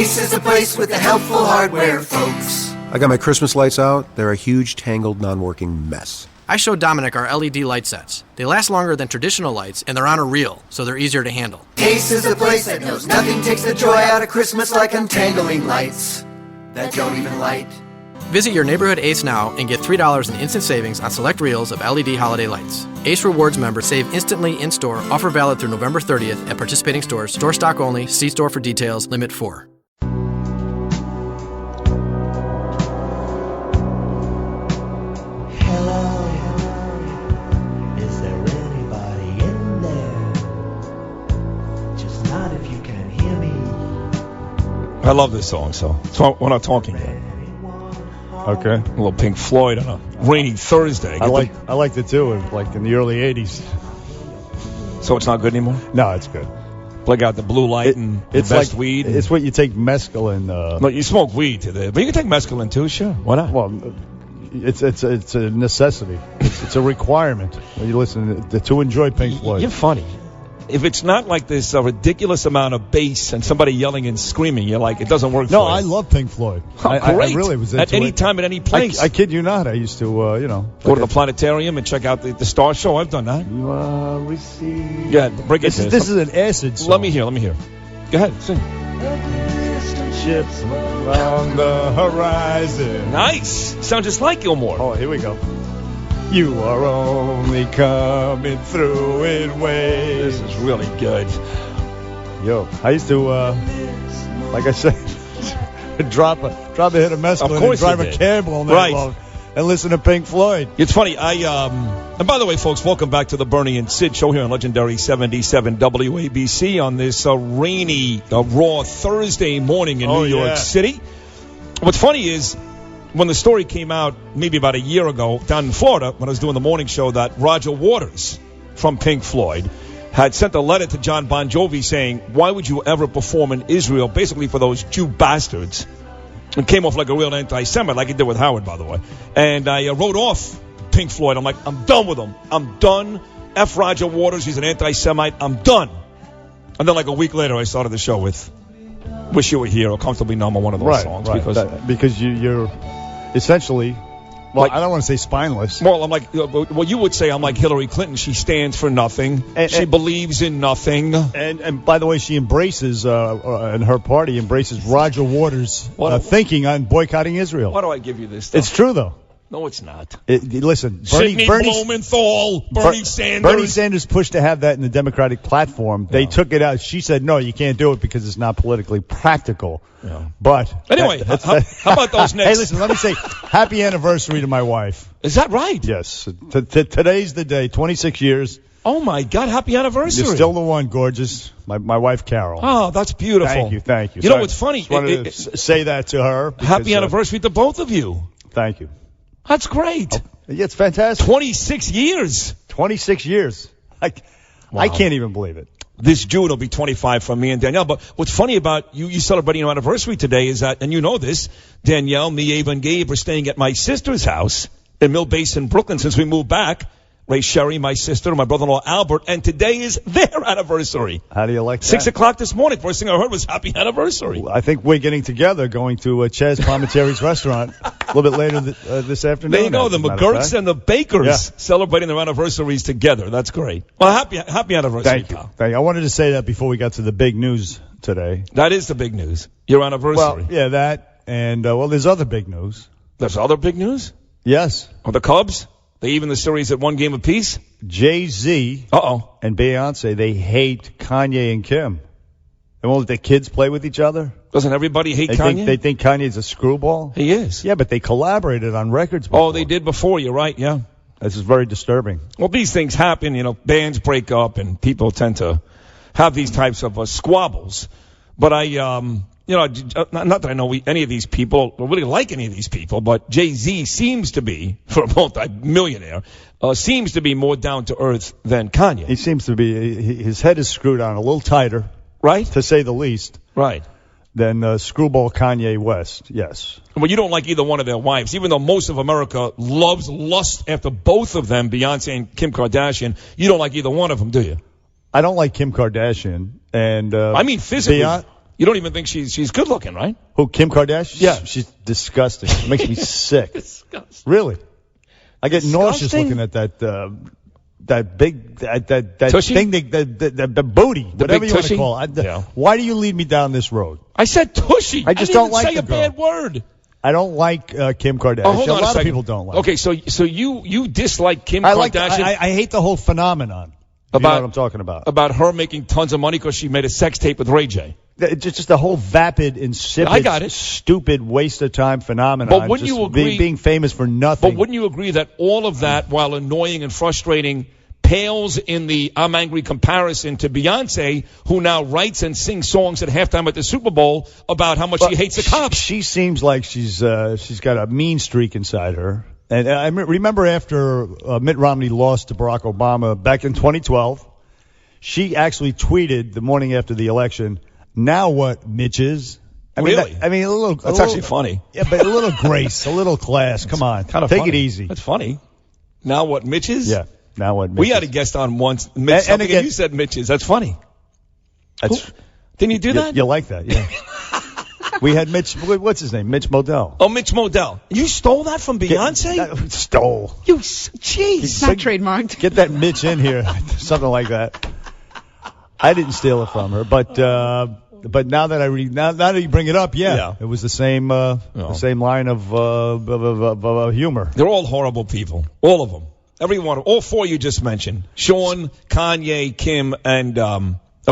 Ace is a place with the helpful hardware, folks. I got my Christmas lights out. They're a huge, tangled, non-working mess. I showed Dominic our LED light sets. They last longer than traditional lights, and they're on a reel, so they're easier to handle. Ace is a place that knows nothing takes the joy out of Christmas like untangling lights that don't even light. Visit your neighborhood Ace now and get $3 in instant savings on select reels of LED holiday lights. Ace Rewards members save instantly in-store. Offer valid through November 30th at participating stores. Store stock only. See store for details. Limit 4. I love this song, so we're not talking about. Okay. A little Pink Floyd on a rainy Thursday. I liked it too, like in the early 80s. So it's not good anymore? No, it's good. Break out the blue light and the best weed. It's what you take mescaline. No, you smoke weed today, but you can take mescaline too, sure. Why not? Well, it's a necessity. It's a requirement. You listen to enjoy Pink Floyd. You're funny. If it's not like this ridiculous amount of bass and somebody yelling and screaming, you're like, it doesn't work for you. No, I love Pink Floyd. Great. I really was into at any it. time, at any place. I kid you not. I used to, go to the planetarium and check out the Star Show. I've done that. You are received. Yeah, break it. This is an acid song. Let me hear. Go ahead, sing. Ships on the horizon. Nice. Sounds just like Gilmore. Oh, here we go. You are only coming through in waves. This is really good. Yo, I used to, like I said, drop a hit of mescaline and drive a cab all night long and listen to Pink Floyd. It's funny. And by the way, folks, welcome back to the Bernie and Sid show here on legendary 77 WABC on this rainy, raw Thursday morning in New York City. What's funny is, when the story came out maybe about a year ago down in Florida, when I was doing the morning show, that Roger Waters from Pink Floyd had sent a letter to John Bon Jovi saying, why would you ever perform in Israel, basically for those Jew bastards? It came off like a real anti-Semite, like he did with Howard, by the way. And I wrote off Pink Floyd. I'm like, I'm done with him. I'm done. F. Roger Waters, he's an anti-Semite. I'm done. And then like a week later, I started the show with Wish You Were Here or Comfortably Numb, one of those songs. Because you're essentially, well, I don't want to say spineless. Well, I'm like, well, you would say I'm like Hillary Clinton. She stands for nothing. She believes in nothing. And by the way, she embraces, and her party embraces Roger Waters' thinking on boycotting Israel. Why do I give you this stuff? It's true, though. No, it's not. Listen, Sidney Blumenthal, Bernie Sanders. Bernie Sanders pushed to have that in the Democratic platform. They took it out. She said, no, you can't do it because it's not politically practical. Yeah. But anyway, how about those next? Hey, listen, let me say happy anniversary to my wife. Is that right? Yes. Today's the day, 26 years. Oh, my God, happy anniversary. You're still the one, gorgeous. My wife, Carol. Oh, that's beautiful. Thank you. You know what's funny? I wanted to say that to her. Happy anniversary to both of you. Thank you. That's great. Yeah, it's fantastic. 26 years. 26 years. I can't even believe it. This June will be 25 for me and Danielle. But what's funny about you celebrating your anniversary today is that, and you know this, Danielle, me, Ava, and Gabe are staying at my sister's house in Mill Basin, Brooklyn, since we moved back. Ray Sherry, my sister, my brother-in-law Albert, and today is their anniversary. How do you like that? 6 o'clock this morning. First thing I heard was happy anniversary. I think we're getting together, going to Chaz Palminteri's restaurant a little bit later this afternoon. There you go, the McGurks and the Bakers celebrating their anniversaries together. That's great. Well, happy anniversary. Thank you. I wanted to say that before we got to the big news today. That is the big news. Your anniversary. Well, yeah, that. And, there's other big news. There's other big news? Yes. Are the Cubs? They even the series at one game apiece? Jay-Z and Beyonce, they hate Kanye and Kim. They won't let their kids play with each other. Doesn't everybody hate Kanye? They think Kanye's a screwball. He is. Yeah, but they collaborated on records before. Oh, they did before. You're right, yeah. This is very disturbing. Well, these things happen. Bands break up and people tend to have these types of squabbles. But not that I know any of these people, or really like any of these people, but Jay-Z seems to be, for a multi-millionaire, seems to be more down to earth than Kanye. He seems to be, his head is screwed on a little tighter. Right? To say the least. Right. Than screwball Kanye West, yes. Well, you don't like either one of their wives, even though most of America lusts after both of them, Beyonce and Kim Kardashian. You don't like either one of them, do you? I don't like Kim Kardashian. And I mean physically. You don't even think she's good looking, right? Who, Kim Kardashian? Yeah. She's disgusting. It makes me sick. Disgusting. Really. I get nauseous looking at that big Tushy? thing, the booty, whatever you want to call it. Why do you lead me down this road? I said tushy. I just don't like say a bad word. I don't like Kim Kardashian. Hold on a lot second. of people don't like. Okay, so you dislike Kim Kardashian? I hate the whole phenomenon. You know what I'm talking about? About her making tons of money because she made a sex tape with Ray J. Just the whole vapid, insipid, stupid, waste of time phenomenon. But wouldn't you agree? Being famous for nothing. But wouldn't you agree that all of that, while annoying and frustrating, pales in the I'm angry comparison to Beyonce, who now writes and sings songs at halftime at the Super Bowl about how much she hates the cops? She seems like she's got a mean streak inside her. And I remember after Mitt Romney lost to Barack Obama back in 2012, she actually tweeted the morning after the election, "Now what, Mitches?" Really? A little. That's actually funny. Yeah, but a little grace, a little class. Come on, kind of take funny. it easy. That's funny. Now what, Mitches? Yeah. Now what, Mitches? We had a guest on once. Mitch, and again, you said Mitches. That's funny. Didn't you do that? You like that? Yeah. We had Mitch. What's his name? Mitch Modell. Oh, Mitch Modell. You stole that from Beyonce? Stole. You, jeez. It's not trademarked. Get that Mitch in here. Something like that. I didn't steal it from her, but now that now that you bring it up, it was the same line of humor. They're all horrible people, all of them. Every one of all four you just mentioned: Sean, Kanye, Kim, and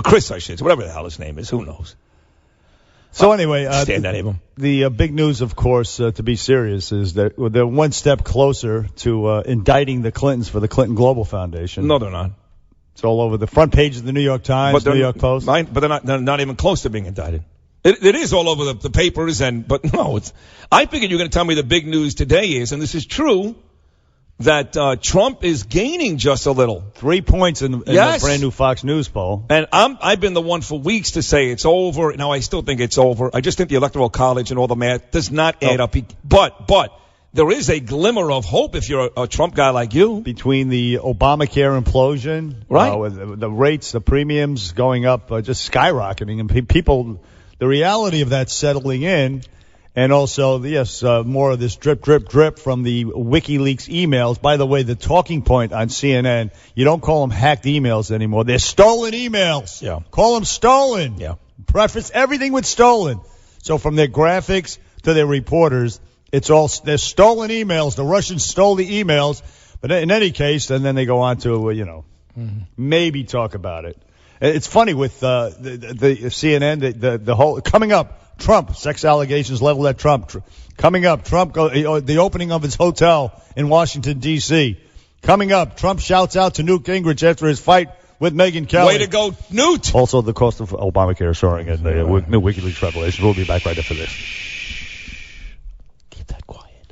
Chris. I should say, whatever the hell his name is. Who knows? So anyway, stand any of them. The big news, of course, to be serious, is that they're one step closer to indicting the Clintons for the Clinton Global Foundation. No, they're not. It's all over the front page of the New York Times, New York Post. But they're not even close to being indicted. It is all over the papers, but no, it's. I figured you were going to tell me the big news today is, and this is true, that Trump is gaining just a little. 3 points in the brand new Fox News poll. And I've been the one for weeks to say it's over. Now, I still think it's over. I just think the Electoral College and all the math does not add up. But there is a glimmer of hope if you're a Trump guy like you. Between the Obamacare implosion, right? With the rates, the premiums going up, just skyrocketing, and people, the reality of that settling in. And also, more of this drip from the WikiLeaks emails. By the way, the talking point on CNN, you don't call them hacked emails anymore. They're stolen emails. Yeah. Call them stolen. Yeah. Preface everything with stolen. So from their graphics to their reporters, they're stolen emails. The Russians stole the emails. But in any case, and then they go on to, maybe talk about it. It's funny with the CNN, the whole, coming up, Trump, sex allegations leveled at Trump. Coming up, Trump, the opening of his hotel in Washington, D.C. Coming up, Trump shouts out to Newt Gingrich after his fight with Megyn Kelly. Way to go, Newt! Also, the cost of Obamacare soaring and the new WikiLeaks revelations. We'll be back right after this. Keep that quiet.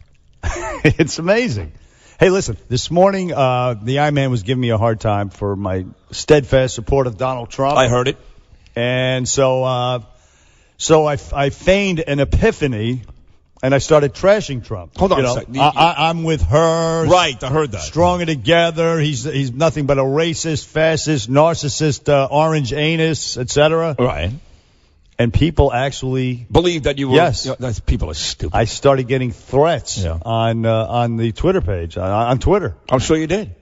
It's amazing. Hey, listen, this morning, the I-Man was giving me a hard time for my steadfast support of Donald Trump. I heard it. And so I feigned an epiphany, and I started trashing Trump. Hold on a second. I'm with her. Right, I heard that. Stronger together. He's nothing but a racist, fascist, narcissist, orange anus, etc. Right. And people actually believe that you were. Yes. People are stupid. I started getting threats on the Twitter page, on Twitter. I'm sure you did.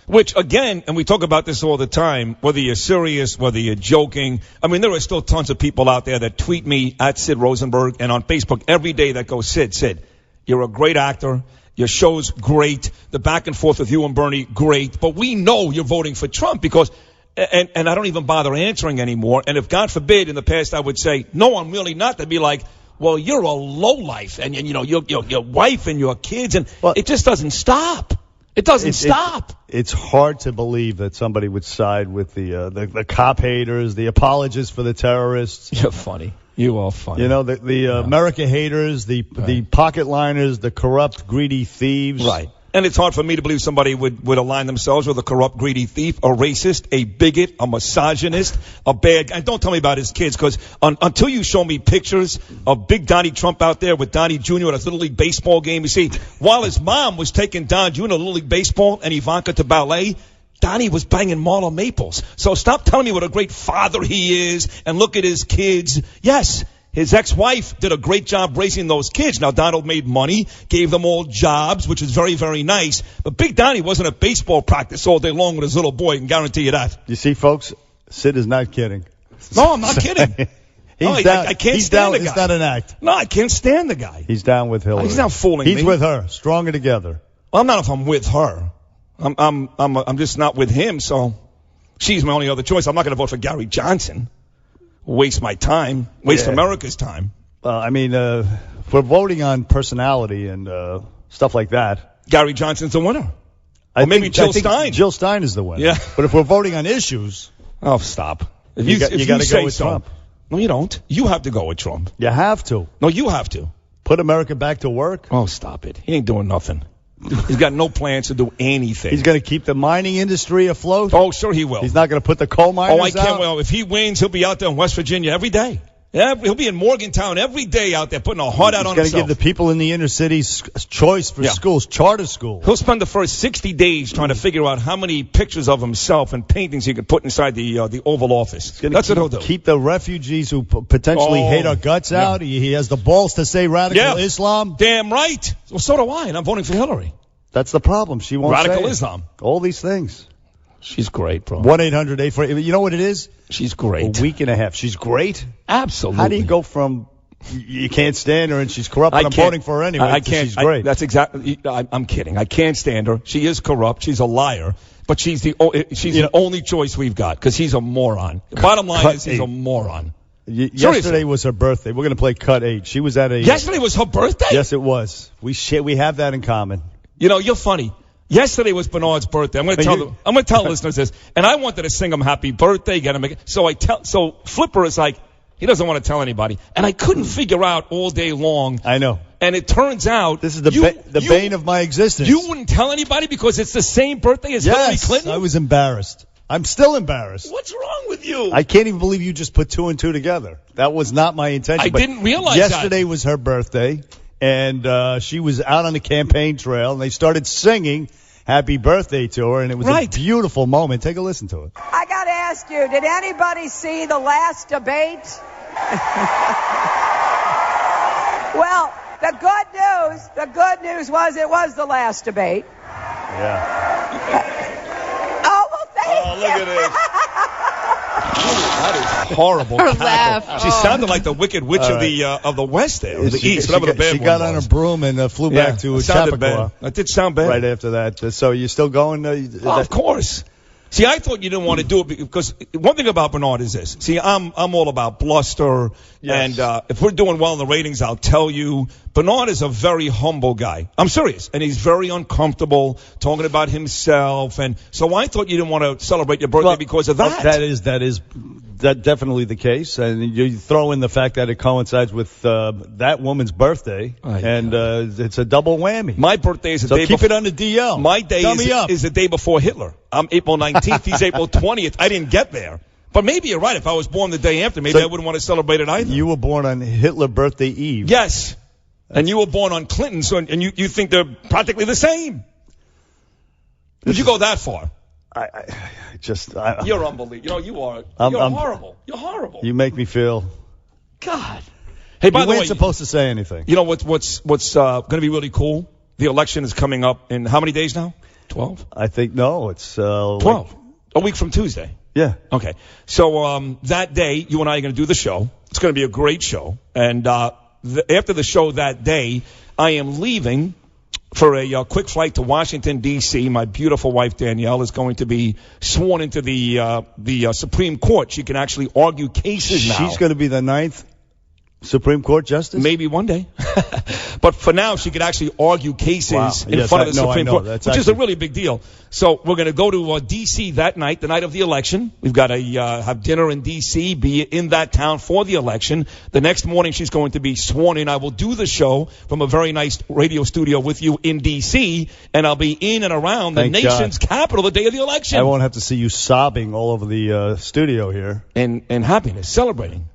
Which, again, and we talk about this all the time, whether you're serious, whether you're joking. I mean, there are still tons of people out there that tweet me at Sid Rosenberg and on Facebook every day that go, Sid, you're a great actor. Your show's great. The back and forth with you and Bernie, great. But we know you're voting for Trump because, and I don't even bother answering anymore. And if, God forbid, in the past I would say, no, I'm really not, they'd be like, well, you're a lowlife. And your wife and your kids. And it just doesn't stop. It doesn't stop. It's hard to believe that somebody would side with the cop haters, the apologists for the terrorists. You're funny. You are funny. The America haters, the pocket liners, the corrupt, greedy thieves. Right. And it's hard for me to believe somebody would align themselves with a corrupt, greedy thief, a racist, a bigot, a misogynist, a bad guy. And don't tell me about his kids, because until you show me pictures of big Donnie Trump out there with Donnie Jr. at a Little League baseball game, you see, while his mom was taking Don Jr. to Little League baseball and Ivanka to ballet, Donnie was banging Marla Maples. So stop telling me what a great father he is and look at his kids. Yes, his ex-wife did a great job raising those kids. Now, Donald made money, gave them all jobs, which is very, very nice. But Big Donnie wasn't at baseball practice all day long with his little boy, I can guarantee you that. You see, folks, Sid is not kidding. No, I'm not kidding. I can't stand the guy. It's not an act. No, I can't stand the guy. He's down with Hillary. He's not fooling me. He's with her. Stronger together. Well, I'm not if I'm with her. I'm just not with him, so she's my only other choice. I'm not going to vote for Gary Johnson. Waste my time. Waste America's time. I mean, if we're voting on personality and stuff like that, Gary Johnson's the winner. Or maybe Jill Stein. Jill Stein is the winner. Yeah. But if we're voting on issues, oh, stop. If you got to go with so. Trump. No, you don't. You have to go with Trump. You have to. No, you have to. Put America back to work. Oh, stop it. He ain't doing nothing. He's got no plans to do anything. He's going to keep the mining industry afloat. Oh, sure he will. He's not going to put the coal miners out. Oh, I can't. Well, if he wins, he'll be out there in West Virginia every day. Yeah, he'll be in Morgantown every day out there putting a heart out on himself. He's going to give the people in the inner cities choice for schools, charter schools. He'll spend the first 60 days trying to figure out how many pictures of himself and paintings he can put inside the Oval Office. That's what he'll do. Keep the refugees who potentially hate our guts out. He has the balls to say radical Islam. Damn right. Well, so do I, and I'm voting for Hillary. That's the problem. She won't say Radical it. Islam. All these things. She's great, bro. 1-800-848. You know what it is? She's great. A week and a half. She's great? Absolutely. How do you go from you can't stand her and she's corrupt and I'm voting for her anyway? I can't. She's great. That's exactly. I'm kidding. I can't stand her. She is corrupt. She's a liar. But she's the only choice we've got because he's a moron. Bottom line is he's a moron. Yesterday was her birthday. We're going to play Cut 8. She was at a... Yesterday was her birthday? Yes, it was. We have that in common. You know, you're funny. Yesterday was Bernard's birthday. I'm going to tell listeners this, and I wanted to sing him happy birthday, get him. So Flipper is like, he doesn't want to tell anybody, and I couldn't figure out all day long. I know. And it turns out this is the bane of my existence. You wouldn't tell anybody because it's the same birthday as Hillary Clinton. I was embarrassed. I'm still embarrassed. What's wrong with you? I can't even believe you just put 2 and 2 together. That was not my intention. I didn't realize yesterday was her birthday. And she was out on the campaign trail, and they started singing happy birthday to her, and it was a beautiful moment. Take a listen to it. I got to ask you, did anybody see the last debate? Well, the good news was it was the last debate. Yeah. Oh, well, thank you. Look at this. That is horrible. Her laugh. She sounded like the Wicked Witch of the West there, or the East, whatever the bad one was. She got on a broom and flew back to Chappaqua. That did sound bad. Right after that. So you're still going? Of course. See, I thought you didn't want to do it because one thing about Bernard is this. See, I'm all about bluster, and if we're doing well in the ratings, I'll tell you. Bernard is a very humble guy. I'm serious, and he's very uncomfortable talking about himself, and so I thought you didn't want to celebrate your birthday because of that. That is definitely the case, and you throw in the fact that it coincides with that woman's birthday, and it's a double whammy. My birthday is the day before. So keep it on the DL. My day is the day before Hitler. I'm April 19th. He's April 20th. I didn't get there. But maybe you're right. If I was born the day after, maybe I wouldn't want to celebrate it either. You were born on Hitler birthday eve. Yes. And you were born on Clinton, and you think they're practically the same. Did you go that far? You're unbelievable. You know, you are. You're horrible. You're horrible. You make me feel. God. Hey, by the way, you weren't supposed to say anything. You know what's going to be really cool? The election is coming up in how many days now? 12? I think no. It's 12. A week from Tuesday. Yeah. Okay. So that day, you and I are going to do the show. It's going to be a great show. And after the show that day, I am leaving for a quick flight to Washington, D.C. My beautiful wife, Danielle, is going to be sworn into the Supreme Court. She can actually argue cases now. She's going to be the 9th Supreme Court justice? Maybe one day. But for now, she could actually argue cases in front of the Supreme Court, which is a really big deal. So we're going to go to D.C. that night, the night of the election. We've got to have dinner in D.C., be in that town for the election. The next morning, she's going to be sworn in. I will do the show from a very nice radio studio with you in D.C., and I'll be in and around the nation's capital the day of the election. I won't have to see you sobbing all over the studio here. And happiness, celebrating.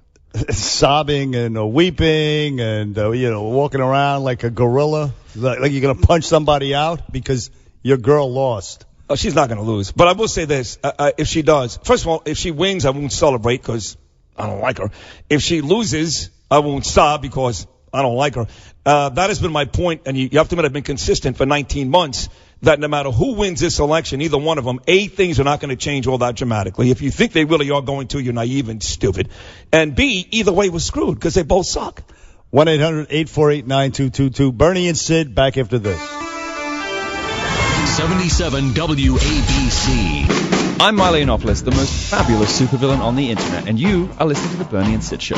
Sobbing and weeping and walking around like a gorilla, like you're gonna punch somebody out because your girl lost. Oh, she's not going to lose. But I will say this. If she does, first of all, if she wins, I won't celebrate because I don't like her. If she loses, I won't sob because I don't like her. That has been my point, and you have to admit I've been consistent for 19 months, that no matter who wins this election, either one of them, A, things are not going to change all that dramatically. If you think they really are going to, you're naive and stupid. And B, either way, we're screwed because they both suck. 1-800-848-9222. Bernie and Sid back after this. 77 WABC. I'm Milo Yiannopoulos, the most fabulous supervillain on the internet, and you are listening to the Bernie and Sid Show.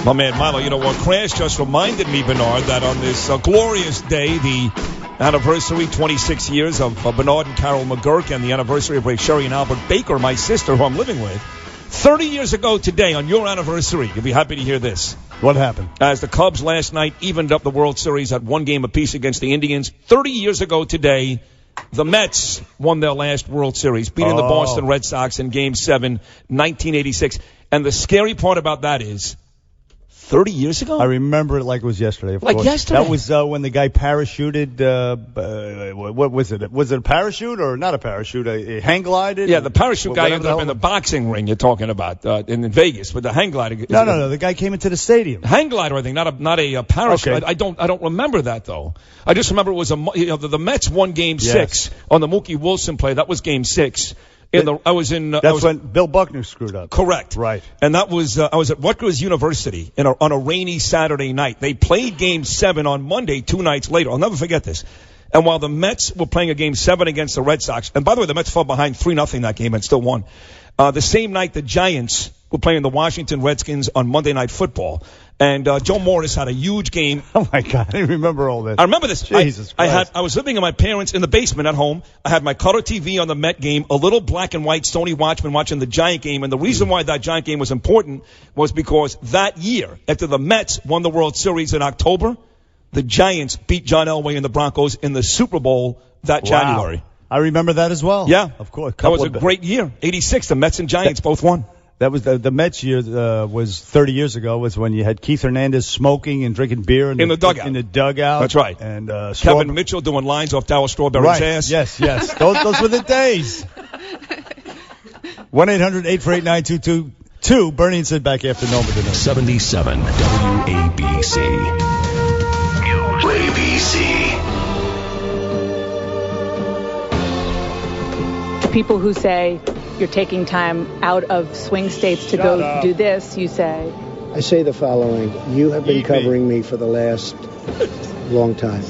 My man Milo, you know what? Crash just reminded me, Bernard, that on this glorious day, the anniversary, 26 years of Bernard and Carol McGurk, and the anniversary of Ray Sherry and Albert Baker, my sister, who I'm living with. 30 years ago today, on your anniversary, you'll be happy to hear this. What happened? As the Cubs last night evened up the World Series at 1 game apiece against the Indians, 30 years ago today, the Mets won their last World Series, beating the Boston Red Sox in Game 7, 1986. And the scary part about that is, 30 years ago? I remember it like it was yesterday. Of like course. yesterday? That was when the guy parachuted. What was it? Was it a parachute or not a parachute? A hang glided? Yeah, the parachute guy ended up in the boxing ring you're talking about in Vegas, but the hang glider. No. The guy came into the stadium. Hang glider, I think, not a parachute. Okay. I don't remember that though. I just remember it was the Mets won Game 6 on the Mookie Wilson play. That was Game 6. That's when Bill Buckner screwed up. Correct. Right. And that was, I was at Rutgers University on a rainy Saturday night. They played Game 7 on Monday 2 nights later. I'll never forget this. And while the Mets were playing a Game 7 against the Red Sox, and by the way, the Mets fell behind 3-0 that game and still won. The same night, the Giants were playing the Washington Redskins on Monday Night Football. And Joe Morris had a huge game. Oh, my God. I remember all this. I remember this. Jesus Christ. I was living in my parents' in the basement at home. I had my color TV on the Met game, a little black and white Sony Watchman watching the Giant game. And the reason why that Giant game was important was because that year, after the Mets won the World Series in October, the Giants beat John Elway and the Broncos in the Super Bowl that January. I remember that as well. Yeah. Of course. That was a great year. 86, the Mets and Giants both won. That was the Mets year. Was 30 years ago. Was when you had Keith Hernandez smoking and drinking beer in the dugout. In the dugout. That's right. And Kevin Mitchell doing lines off Darryl Strawberry's ass. Yes. those were the days. 1-800-848-9222. Bernie and Sid back after Nova tonight. 77 WABC. People who say you're taking time out of swing states to go do this, you say. I say the following. You have been covering me for the last long time.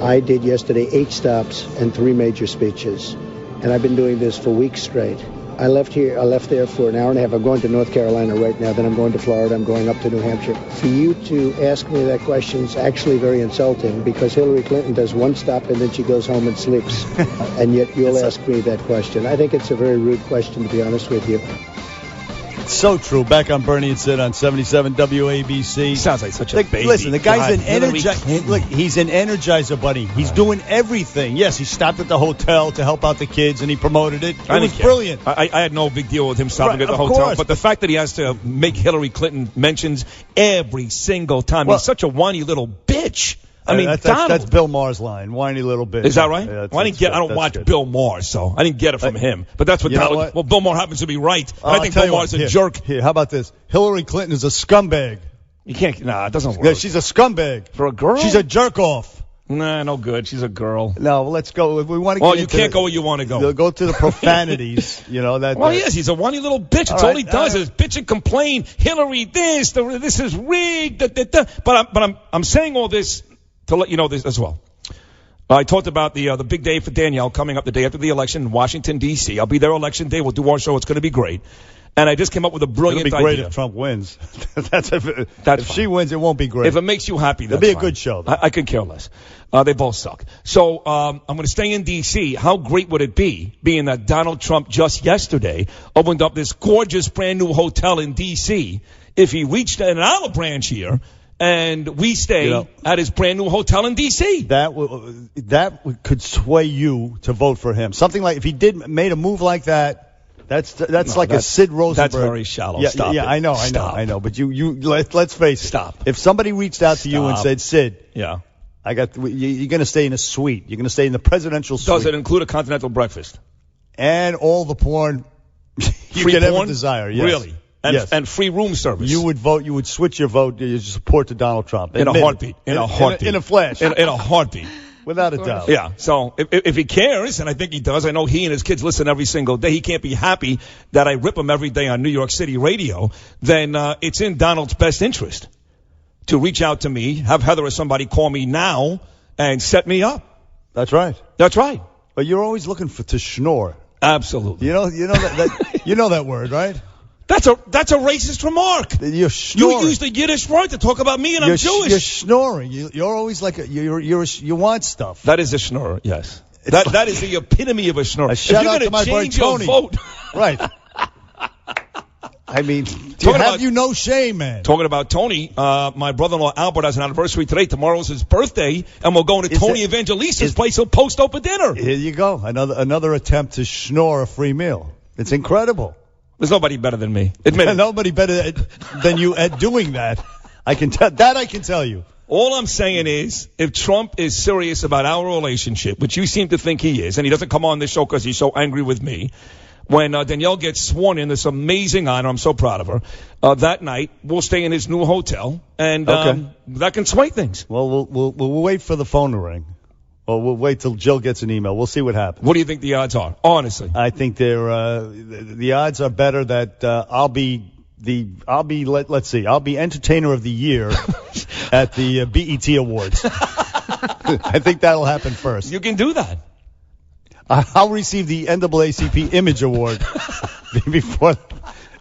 I did yesterday 8 stops and 3 major speeches, and I've been doing this for weeks straight. I left there for an hour and a half. I'm going to North Carolina right now. Then I'm going to Florida. I'm going up to New Hampshire. For you to ask me that question is actually very insulting because Hillary Clinton does 1 stop and then she goes home and sleeps. And yet you'll ask me that question. I think it's a very rude question, to be honest with you. So true. Back on Bernie and Sid on 77 WABC. Sounds like such a baby. Listen, the guy's an energizer. Look, he's an energizer bunny. He's doing everything. Yes, he stopped at the hotel to help out the kids, and he promoted it. It was brilliant. I had no big deal with him stopping at the hotel, course. But the fact that he has to make Hillary Clinton mentions every single time. He's such a whiny little bitch. I mean, that's Bill Maher's line. Whiny little bitch. Is that right? Yeah, I don't watch Bill Maher, so I didn't get it from him. But that's what. Well, Bill Maher happens to be right. And I think Bill Maher's a jerk. Here, how about this? Hillary Clinton is a scumbag. You can't. Nah, it doesn't work. Yeah, she's a scumbag. For a girl? She's a jerk off. Nah, no good. She's a girl. No, well, let's go. If we want to. Well, you can't go where you want to go. Go to the profanities. That. Well, yes, he's a whiny little bitch. That's all he does is bitch and complain. Hillary, this is rigged. But I'm saying all this to let you know this as well. I talked about the big day for Danielle coming up the day after the election in Washington, D.C. I'll be there election day. We'll do our show. It's going to be great. And I just came up with a brilliant idea. It'll be great if Trump wins. If she wins, it won't be great. If it makes you happy, that's It'll be a fine. good show. I could care less. They both suck. So I'm going to stay in D.C. How great would it be, being that Donald Trump just yesterday opened up this gorgeous brand new hotel in D.C. if he reached an olive branch here, and we stay at his brand new hotel in D.C. That could sway you to vote for him. Something like if he made a move like that. That's a Sid Rosenberg. That's very shallow. Yeah, Stop it. I know. But let's face it. Stop. If somebody reached out to you and said, Sid, You're going to stay in a suite. You're going to stay in the presidential suite. Does it include a continental breakfast? And all the porn you could ever desire. Yes. Really? And, yes. And free room service. You would vote. You would switch your vote. You support to Donald Trump. In a heartbeat. In a heartbeat. In a flash. In a heartbeat. Without a doubt. Yeah. So if he cares, and I think he does, I know he and his kids listen every single day. He can't be happy that I rip him every day on New York City radio. Then it's in Donald's best interest to reach out to me, have Heather or somebody call me now, and set me up. That's right. That's right. But you're always looking to schnorr. Absolutely. You know that you know that word, right? That's a racist remark. You're snoring. You use the Yiddish word to talk about me, and I'm Jewish. You're snoring. You're always like you want stuff. That is a schnorrer, yes. That is the epitome of a schnorrer. A shout out to my boy Tony. Vote, right. I mean, you no shame, man. Talking about Tony, my brother-in-law Albert has an anniversary today. Tomorrow's his birthday, and we'll go into Tony Evangelista's place. He'll post open dinner. Here you go. Another attempt to schnorr a free meal. It's incredible. There's nobody better than me. Admit it. Nobody better than you at doing that. I can tell you. All I'm saying is, if Trump is serious about our relationship, which you seem to think he is, and he doesn't come on this show because he's so angry with me, when Danielle gets sworn in, this amazing honor, I'm so proud of her, that night, we'll stay in his new hotel, and that can sway things. Well, we'll wait for the phone to ring. Or we'll wait till Jill gets an email. We'll see what happens. What do you think the odds are, honestly? I think the odds are better that I'll be entertainer of the year at the BET Awards. I think that'll happen first. You can do that. I'll receive the NAACP Image Award before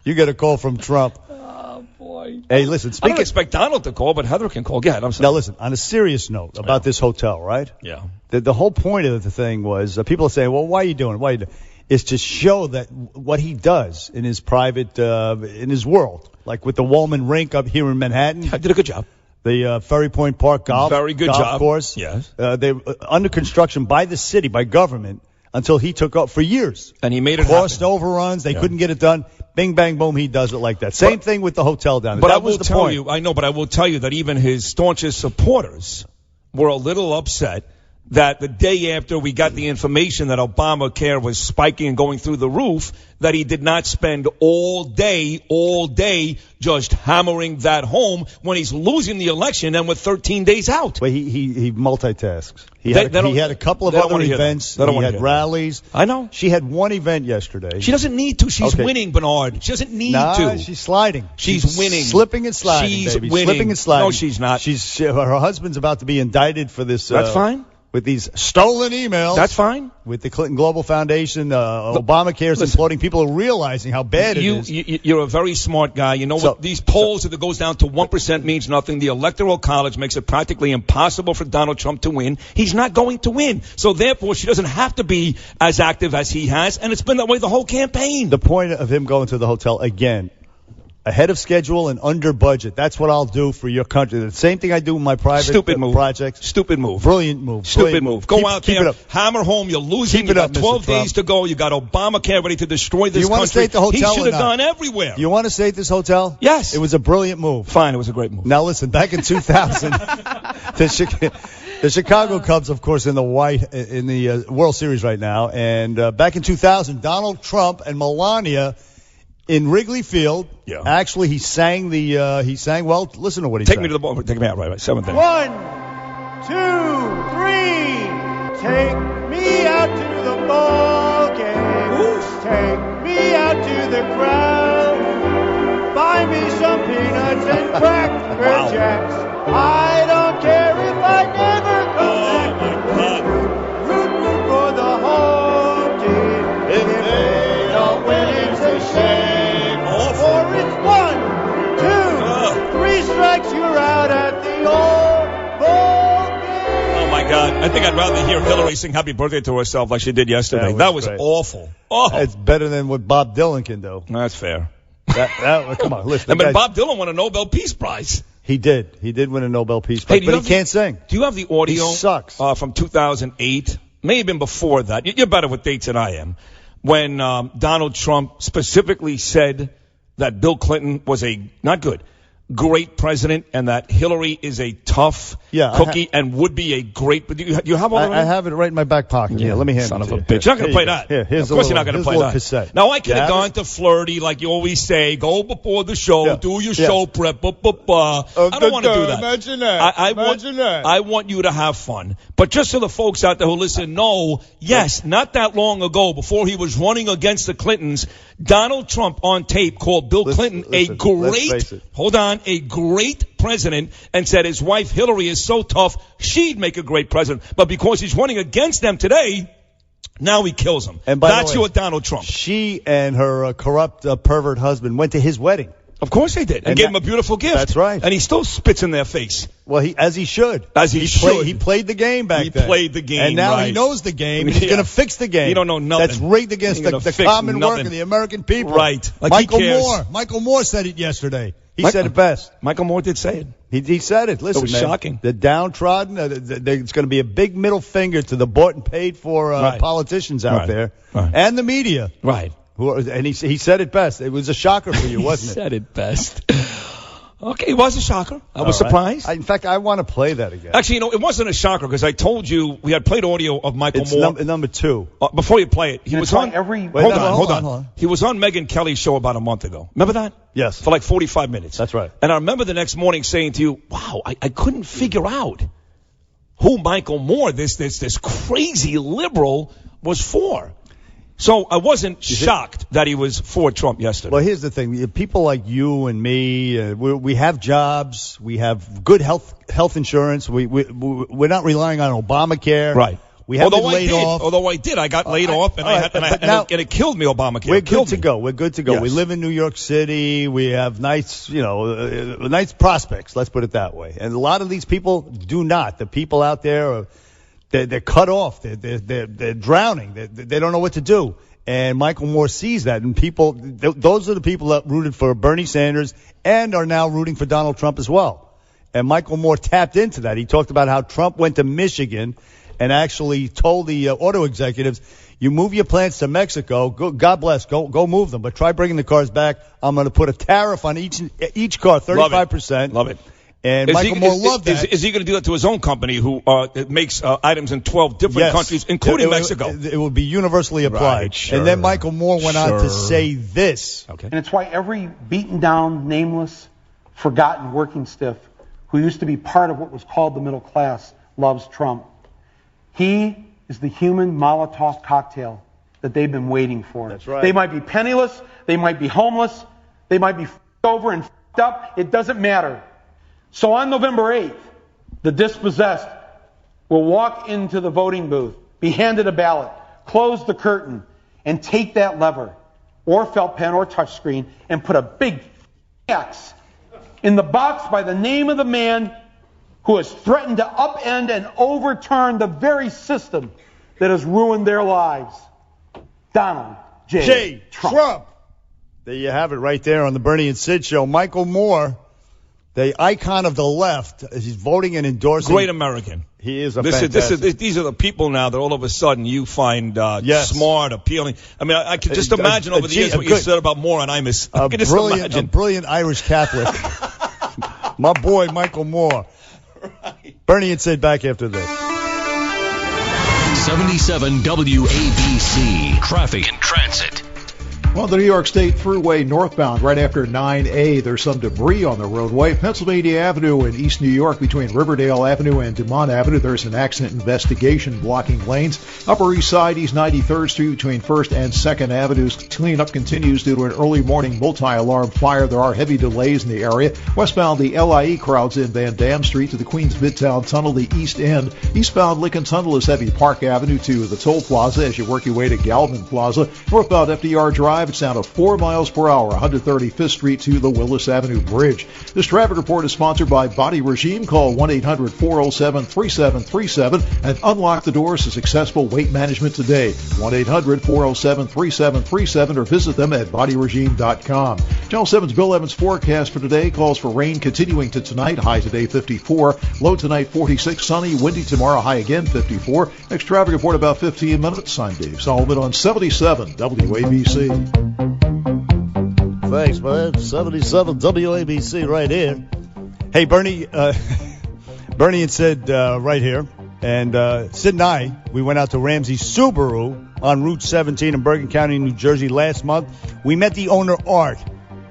you get a call from Trump. Oh, boy. Hey, listen. I don't expect Donald to call, but Heather can call. Go ahead. I'm sorry. Now, listen, on a serious note about this hotel, right? Yeah. The whole point of the thing was people are saying, well, why are you doing it? Is to show that what he does in his private, in his world, like with the Wallman Rink up here in Manhattan. I did a good job. The Ferry Point Park golf course. Yes. They were under construction by the city, by government, until he took up for years. And he made it Cost overruns. They couldn't get it done. Bing, bang, boom, he does it like that. Same thing with the hotel down there. But that I will tell you, I know, but I will tell you that even his staunchest supporters were a little upset that the day after we got the information that Obamacare was spiking and going through the roof, that he did not spend all day just hammering that home when he's losing the election and with 13 days out. But he multitasks. He had a couple of other events. He had rallies. I know. She had one event yesterday. She doesn't need to. She's winning, Bernard. She doesn't need to. She's sliding. She's winning. Slipping and sliding, She's baby. winning. Slipping and sliding. No, she's not. Her husband's about to be indicted for this. That's fine. With these stolen emails. That's fine. With the Clinton Global Foundation, Obamacare is imploding. People are realizing how bad it is. You're a very smart guy. You know what? These polls, if it goes down to 1%, means nothing. The Electoral College makes it practically impossible for Donald Trump to win. He's not going to win. So, therefore, she doesn't have to be as active as he has, and it's been that way the whole campaign. The point of him going to the hotel, again, ahead of schedule and under budget. That's what I'll do for your country. The same thing I do with my private projects. Stupid move. Brilliant move. Stupid move. Go out there, hammer home. You're losing. You got 12 days to go. You got Obamacare ready to destroy this country. Do you want to stay at the hotel? He should have gone everywhere. Do you want to stay at this hotel? Yes. It was a brilliant move. Fine. It was a great move. Now listen, back in 2000, the Chicago Cubs, of course, in the World Series right now, and back in 2000, Donald Trump and Melania. In Wrigley Field, actually, he sang, well, listen to what he sang. Take me to the ball. Take me out, right. Seventh inning. 1, 2, 3. Take me out to the ball game. Take me out to the crowd. Buy me some peanuts and cracker jacks. I don't care if I never come back. Root for the home team. If they don't win, it's a shame. Or it's 1, 2, 3 strikes, you're out at the Oval game. Oh, my God. I think I'd rather hear Hillary sing happy birthday to herself like she did yesterday. That was awful. Oh. It's better than what Bob Dylan can do. That's fair. Come on, listen. But Bob Dylan won a Nobel Peace Prize. He did. He did win a Nobel Peace Prize, but he can't sing. Do you have the audio? He sucks. From 2008? May have been before that. You're better with dates than I am. When Donald Trump specifically said that Bill Clinton was not good. great president and that Hillary is a tough cookie and would be a great. But you have all that? I have it right in my back pocket. Yeah, let me hand it to you. Son of a bitch. You're not going to play that. Of course you're not going to play that. Cassette. Now, I could have gone to flirty, like you always say, go before the show, do your show prep, I don't want to do that. Imagine that. I want you to have fun. But just so the folks out there who listen know, yes, not that long ago, before he was running against the Clintons, Donald Trump on tape called Bill Clinton a great president, and said his wife Hillary is so tough, she'd make a great president. But because he's running against them today, now he kills them. And that's your Donald Trump. She and her corrupt pervert husband went to his wedding. Of course they did, and gave him a beautiful gift. That's right. And he still spits in their face. Well, as he should. He played the game back then. He played the game, and now he knows the game, and he's going to fix the game. He don't know nothing. That's rigged against the common worker, the American people. Right. Like Michael Moore said it yesterday. He said it best. Michael Moore did say it. He said it. Listen, it was shocking. The downtrodden, it's going to be a big middle finger to the bought and paid for politicians out there and the media. Right. And he said it best. It was a shocker for you, wasn't it? He said it best. Okay, it was a shocker. I was surprised. In fact, I want to play that again. Actually, it wasn't a shocker because I told you we had played audio of Michael Moore. Number 2. Before you play it, he was on. Hold on. He was on Megyn Kelly's show about a month ago. Remember that? Yes. For like 45 minutes. That's right. And I remember the next morning saying to you, "Wow, I couldn't figure out who Michael Moore, this crazy liberal, was for." So I wasn't shocked that he was for Trump yesterday. Well, here's the thing. People like you and me, we have jobs. We have good health insurance. We're not relying on Obamacare. Right. We have been laid off. Although I did. I got laid off, and it killed me, Obamacare. We're good to go. Yes. We live in New York City. We have nice prospects. Let's put it that way. And a lot of these people do not. The people out there they're cut off. They're drowning. They don't know what to do. And Michael Moore sees that. And those are the people that rooted for Bernie Sanders and are now rooting for Donald Trump as well. And Michael Moore tapped into that. He talked about how Trump went to Michigan and actually told the auto executives, you move your plants to Mexico, God bless, go move them. But try bringing the cars back. I'm going to put a tariff on each car, 35%. Love it. And Michael Moore loved that. Is he going to do that to his own company, who makes items in 12 different countries, including Mexico? It will be universally applied. Right, sure. And then Michael Moore went on to say this. Okay. And it's why every beaten down, nameless, forgotten working stiff who used to be part of what was called the middle class loves Trump. He is the human Molotov cocktail that they've been waiting for. That's right. They might be penniless. They might be homeless. They might be over and up. It doesn't matter. So on November 8th, the dispossessed will walk into the voting booth, be handed a ballot, close the curtain, and take that lever, or felt pen or touchscreen, and put a big X in the box by the name of the man who has threatened to upend and overturn the very system that has ruined their lives. Donald J. Trump. There you have it right there on the Bernie and Sid show. Michael Moore, the icon of the left, he's voting and endorsing. Great American. He is fantastic. These are the people now that all of a sudden you find smart, appealing. I mean, I can just imagine over the years what you said about Moore and Imus. I can just imagine. A brilliant Irish Catholic. My boy, Michael Moore. Right. Bernie and Sid back after this. 77 WABC. Traffic and Transit. Well, the New York State Thruway northbound, right after 9A, there's some debris on the roadway. Pennsylvania Avenue in East New York between Riverdale Avenue and Dumont Avenue, there's an accident investigation blocking lanes. Upper East Side, East 93rd Street between 1st and 2nd Avenues. Cleanup continues due to an early morning multi-alarm fire. There are heavy delays in the area. Westbound, the LIE crowds in Van Dam Street to the Queens Midtown Tunnel, the East End. Eastbound, Lincoln Tunnel is heavy. Park Avenue to the Toll Plaza as you work your way to Galvin Plaza. Northbound, FDR Drive, it's down to 4 miles per hour, 135th Street to the Willis Avenue Bridge. This traffic report is sponsored by Body Regime. Call 1-800-407-3737 and unlock the doors to successful weight management today. 1-800-407-3737 or visit them at bodyregime.com. Channel 7's Bill Evans forecast for today calls for rain continuing to tonight. High today 54. Low tonight 46. Sunny, windy tomorrow. High again 54. Next traffic report about 15 minutes. I'm Dave Solomon on 77 WABC. Thanks, man. 77 WABC right here. Hey, Bernie. Bernie and Sid right here. And Sid and I, we went out to Ramsey Subaru on Route 17 in Bergen County, New Jersey last month. We met the owner, Art.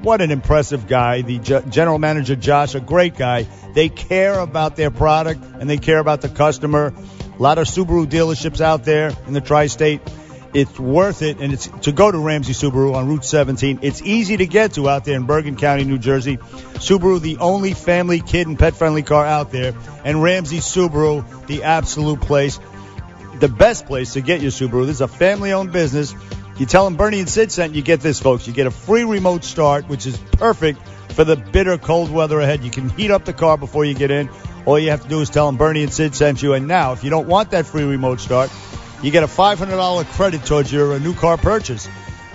What an impressive guy. The general manager, Josh, a great guy. They care about their product, and they care about the customer. A lot of Subaru dealerships out there in the tri-state. It's worth it, and it's to go to Ramsey Subaru on Route 17. It's easy to get to out there in Bergen County, New Jersey. Subaru, the only family, kid, and pet-friendly car out there. And Ramsey Subaru, the absolute place, the best place to get your Subaru. This is a family-owned business. You tell them Bernie and Sid sent you, get this, folks. You get a free remote start, which is perfect for the bitter cold weather ahead. You can heat up the car before you get in. All you have to do is tell them Bernie and Sid sent you. And now, if you don't want that free remote start, you get a $500 credit towards your new car purchase.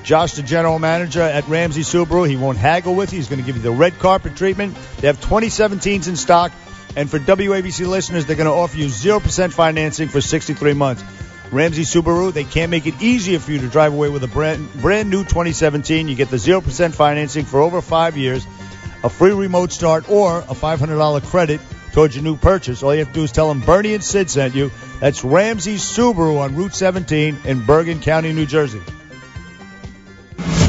Josh, the general manager at Ramsey Subaru, he won't haggle with you. He's going to give you the red carpet treatment. They have 2017s in stock. And for WABC listeners, they're going to offer you 0% financing for 63 months. Ramsey Subaru, they can't make it easier for you to drive away with a brand new 2017. You get the 0% financing for over 5 years, a free remote start, or a $500 credit towards your new purchase. All you have to do is tell them Bernie and Sid sent you. That's Ramsey Subaru on Route 17 in Bergen County, New Jersey.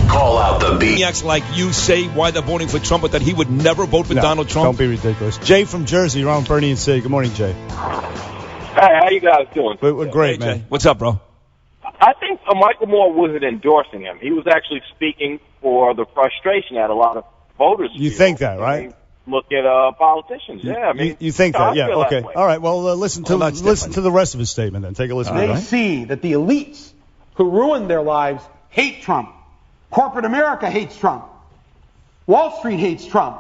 Call out the beat. Maniacs like you say why they're voting for Trump, but that he would never vote for Donald Trump. Don't be ridiculous. Jay from Jersey, around Bernie and Sid. Good morning, Jay. Hey, how you guys doing? We're great, man. Jay. What's up, bro? I think Michael Moore wasn't endorsing him. He was actually speaking for the frustration that a lot of voters You feel. think that, right? Look at politicians. Yeah, I mean, You think that? Yeah, feel that okay. way. All right, well, listen to the rest of his statement then. Take a listen. They to it. see that the elites who ruined their lives hate Trump. Corporate America hates Trump. Wall Street hates Trump.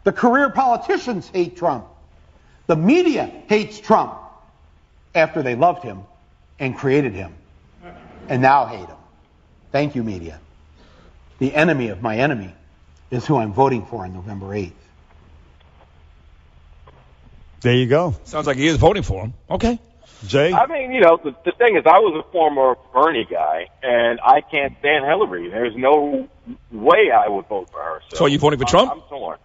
The career politicians hate Trump. The media hates Trump after they loved him and created him and now hate him. Thank you, media. The enemy of my enemy is who I'm voting for on November 8th. There you go. Sounds like he is voting for him. Okay. Jay? I mean, you know, the thing is, I was a former Bernie guy, and I can't stand Hillary. There's no way I would vote for her. So are you voting for Trump? I'm torn.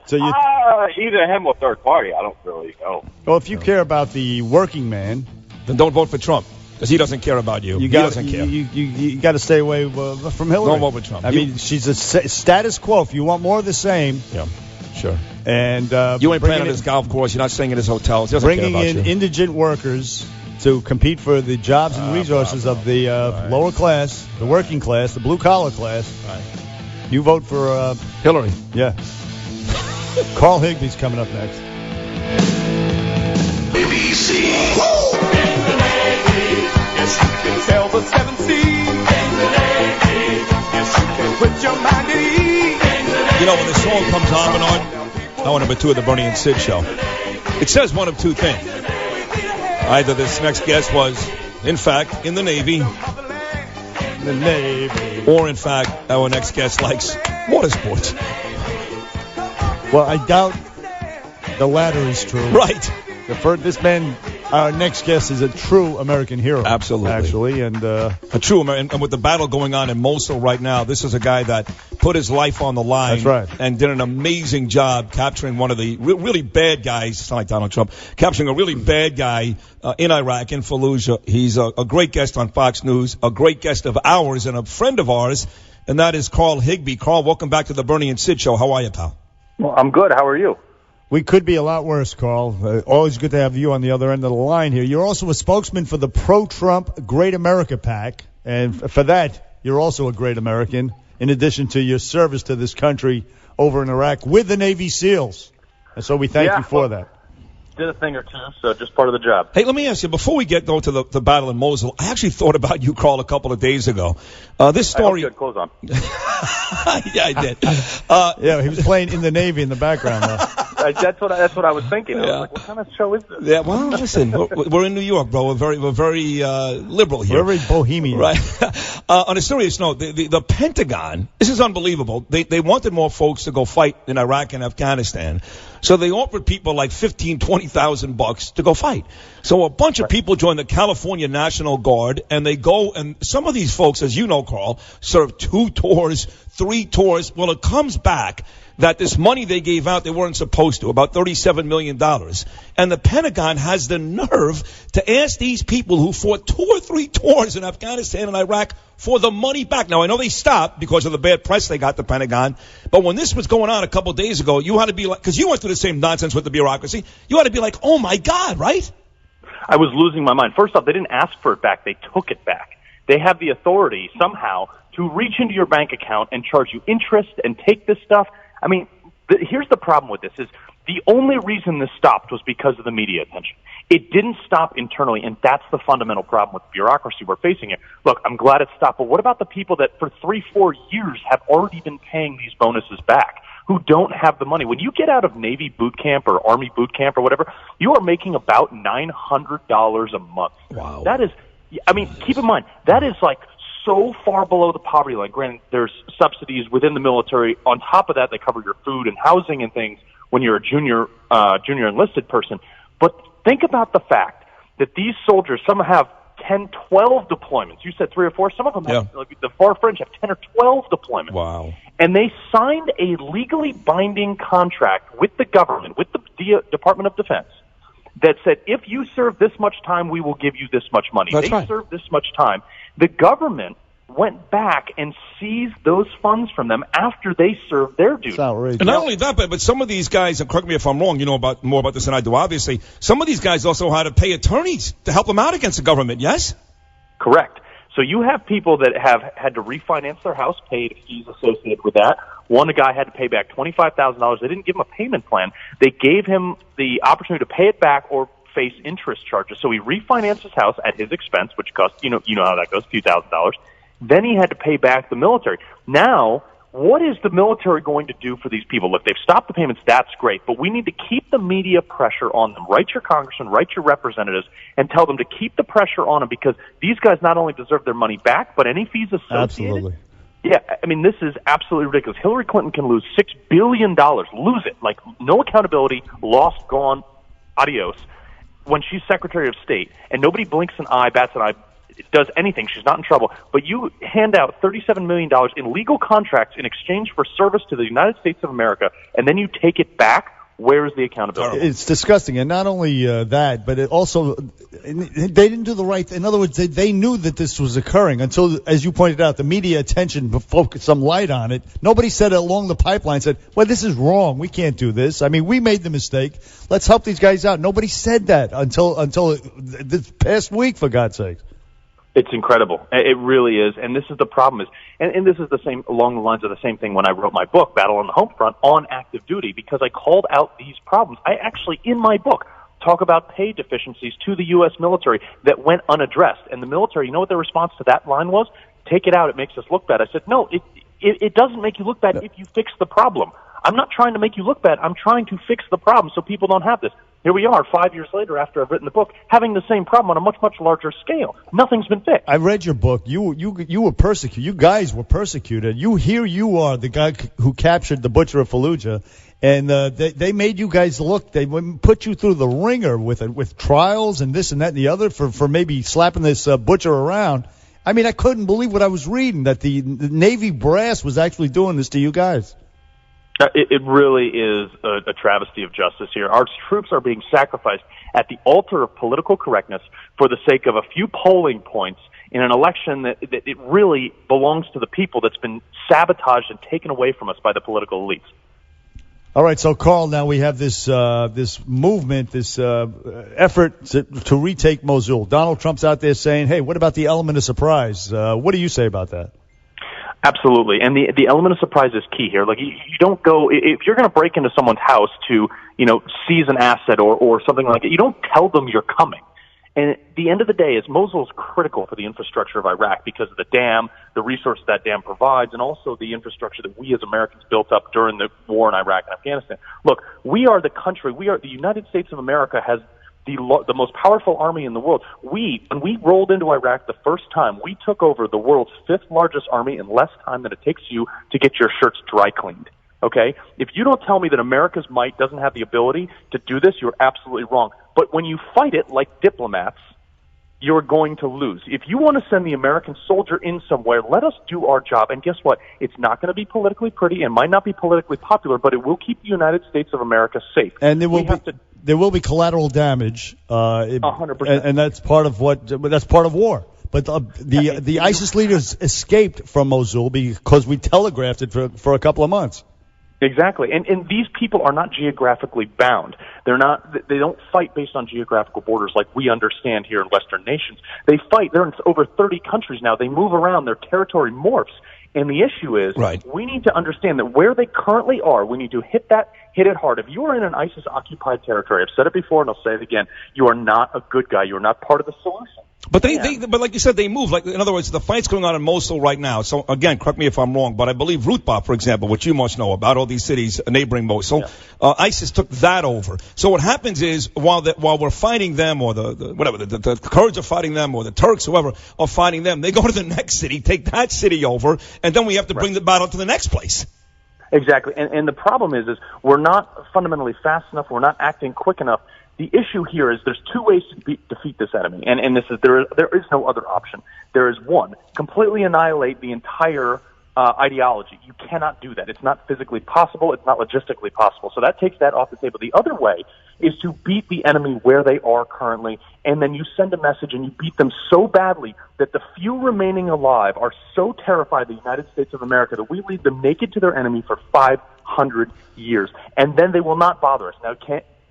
So you, either him or third party. I don't really know. well, if you care about the working man, then don't vote for Trump because he doesn't care about you. He doesn't care. You got to stay away from Hillary. Don't vote for Trump. I mean, she's a status quo. If you want more of the same, yeah, sure. And you ain't playing on this golf course. You're not staying in his hotels. He doesn't care bringing about in you. indigent workers to compete for the jobs and resources of the lower class, the working class, the blue collar class. Right. You vote for Hillary. Yeah. Carl Higbee's coming up next. ABC. Yes, you can sail the 7 seas. Yes, you can put your mind at ease. You know, when the song comes on and on, hour number 2 of the Bernie and Sid show, it says one of two things. Either this next guest was, in fact, in the Navy, or, in fact, our next guest likes water sports. Well, I doubt the latter is true. Right. This man, our next guest, is a true American hero. Absolutely. Actually, and a true American. And with the battle going on in Mosul right now, this is a guy that put his life on the line. That's right. And did an amazing job capturing one of the really bad guys. It's not like Donald Trump. Capturing a really bad guy in Iraq, in Fallujah. He's a great guest on Fox News, a great guest of ours, and a friend of ours, and that is Carl Higbie. Carl, welcome back to the Bernie and Sid show. How are you, pal? Well, I'm good. How are you? we could be a lot worse, Carl. Always good to have you on the other end of the line here. You're also a spokesman for the pro-Trump Great America PAC, and for that, you're also a great American, in addition to your service to this country over in Iraq with the Navy SEALs. And so we thank you for that. Did a thing or two, so just part of the job. Hey, let me ask you, before we get to the battle in Mosul, I actually thought about you, Carl, a couple of days ago. This story... I hope you had clothes on. Yeah, I did. Yeah, he was playing in the Navy in the background, though. That's what I was thinking. I was like, what kind of show is this? Yeah, well, listen, we're in New York, bro. We're very liberal here. We're very bohemian. Right. On a serious note, the Pentagon, this is unbelievable. They wanted more folks to go fight in Iraq and Afghanistan. So they offered people like $15,000-$20,000 to go fight. So a bunch of people joined the California National Guard, and they go, and some of these folks, as you know, Carl, serve 2 tours, 3 tours. Well, it comes back that this money they gave out, they weren't supposed to, about $37 million. And the Pentagon has the nerve to ask these people who fought 2 or 3 tours in Afghanistan and Iraq for the money back. Now, I know they stopped because of the bad press they got, the Pentagon. But when this was going on a couple of days ago, you had to be like, because you went through the same nonsense with the bureaucracy, you had to be like, oh, my God, right? I was losing my mind. First off, they didn't ask for it back. They took it back. They have the authority somehow to reach into your bank account and charge you interest and take this stuff. I mean, here's the problem with this is the only reason this stopped was because of the media attention. It didn't stop internally, and that's the fundamental problem with the bureaucracy we're facing here. Look, I'm glad it stopped, but what about the people that for 3-4 years have already been paying these bonuses back, who don't have the money? When you get out of Navy boot camp or Army boot camp or whatever, you are making about $900 a month. Wow. That is, I mean, keep in mind, that is like so far below the poverty line. Granted, there's subsidies within the military. On top of that, they cover your food and housing and things when you're a junior enlisted person. But think about the fact that these soldiers, some have 10, 12 deployments. You said 3 or 4. Some of them have, like the far fringe, have 10 or 12 deployments. Wow. And they signed a legally binding contract with the government, with the Department of Defense, that said, if you serve this much time, we will give you this much money. That's they right. served this much time. The government went back and seized those funds from them after they served their duty. And not only that, but some of these guys, and correct me if I'm wrong, you know more about this than I do, obviously, some of these guys also had to pay attorneys to help them out against the government, yes? Correct. So you have people that have had to refinance their house, paid fees associated with that. One guy had to pay back $25,000. They didn't give him a payment plan. They gave him the opportunity to pay it back or face interest charges. So he refinanced his house at his expense, which cost, you know how that goes, a few $1,000s. Then he had to pay back the military. Now, what is the military going to do for these people? Look, they've stopped the payments. That's great. But we need to keep the media pressure on them. Write your congressman, write your representatives, and tell them to keep the pressure on them because these guys not only deserve their money back, but any fees associated. Absolutely. Yeah, I mean, this is absolutely ridiculous. Hillary Clinton can lose $6 billion, lose it, like no accountability, lost, gone, adios, when she's Secretary of State, and nobody blinks an eye, bats an eye, does anything. She's not in trouble. But you hand out $37 million in legal contracts in exchange for service to the United States of America, and then you take it back. Where's the accountability? It's disgusting. And not only that, but it also, they didn't do the right thing. In other words, they knew that this was occurring until, as you pointed out, the media attention focused some light on it. Nobody said along the pipeline, said, well, this is wrong. We can't do this. I mean, we made the mistake. Let's help these guys out. Nobody said that until this past week, for God's sake. It's incredible. It really is. And this is the problem is, and this is the same, along the lines of the same thing when I wrote my book, Battle on the Home Front, on active duty, because I called out these problems. I actually, in my book, talk about pay deficiencies to the U.S. military that went unaddressed. And the military, you know what their response to that line was? Take it out. It makes us look bad. I said, no, it doesn't make you look bad if you fix the problem. I'm not trying to make you look bad. I'm trying to fix the problem so people don't have this. Here we are 5 years later after I've written the book, having the same problem on a much, much larger scale. Nothing's been fixed. I read your book. You were persecuted. You guys were persecuted. You are the guy who captured the Butcher of Fallujah, and they made you guys look. They put you through the ringer with trials and this and that and the other for maybe slapping this Butcher around. I mean, I couldn't believe what I was reading, that the Navy brass was actually doing this to you guys. It really is a travesty of justice here. Our troops are being sacrificed at the altar of political correctness for the sake of a few polling points in an election that it really belongs to the people, that's been sabotaged and taken away from us by the political elites. All right, so Carl, now we have this movement, this effort to retake Mosul. Donald Trump's out there saying, hey, what about the element of surprise? What do you say about that? Absolutely, and the element of surprise is key here. Like, you don't go, if you're going to break into someone's house to, seize an asset or something like that, you don't tell them you're coming. And at the end of the day, Mosul is critical for the infrastructure of Iraq because of the dam, the resources that dam provides, and also the infrastructure that we as Americans built up during the war in Iraq and Afghanistan. Look, we are the country, the United States of America has the most powerful army in the world. When we rolled into Iraq the first time, we took over the world's 5th largest army in less time than it takes you to get your shirts dry cleaned. Okay? If you don't tell me that America's might doesn't have the ability to do this, you're absolutely wrong. But when you fight it like diplomats, you're going to lose. If you want to send the American soldier in somewhere, let us do our job. And guess what? It's not going to be politically pretty and might not be politically popular, but it will keep the United States of America safe. And there will be collateral damage. 100%. And that's part of war. But the ISIS leaders escaped from Mosul because we telegraphed it for a couple of months. Exactly. And these people are not geographically bound. They don't fight based on geographical borders like we understand here in Western nations. They fight. They're in over 30 countries now. They move around. Their territory morphs. And the issue is, we need to understand that where they currently are, we need to hit it hard. If you are in an ISIS-occupied territory, I've said it before and I'll say it again, you are not a good guy. You are not part of the solution. But but like you said, they move. Like, in other words, the fight's going on in Mosul right now. So again, correct me if I'm wrong, but I believe Rutbah, for example, which you must know about, all these cities neighboring Mosul, ISIS took that over. So what happens is, while we're fighting them, or the Kurds are fighting them, or the Turks, whoever, are fighting them, they go to the next city, take that city over, and then we have to bring the battle to the next place. Exactly. And the problem is we're not fundamentally fast enough. We're not acting quick enough. The issue here is there's two ways to defeat this enemy, and this is there is no other option. There is one, completely annihilate the entire ideology. You cannot do that. It's not physically possible. It's not logistically possible. So that takes that off the table. The other way is to beat the enemy where they are currently, and then you send a message and you beat them so badly that the few remaining alive are so terrified of the United States of America that we leave them naked to their enemy for 500 years, and then they will not bother us. Now,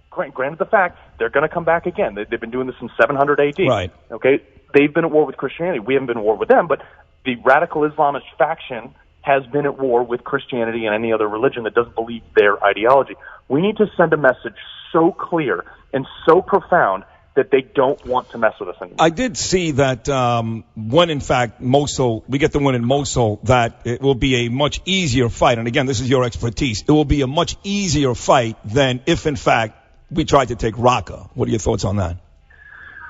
granted the fact, they're going to come back again. They've been doing this since 700 AD. Right. Okay? They've been at war with Christianity. We haven't been at war with them, but the radical Islamist faction has been at war with Christianity and any other religion that doesn't believe their ideology. We need to send a message so clear and so profound that they don't want to mess with us anymore. I did see that when, in fact, we get the win in Mosul, that it will be a much easier fight. And again, this is your expertise. It will be a much easier fight than if, in fact, we tried to take Raqqa. What are your thoughts on that?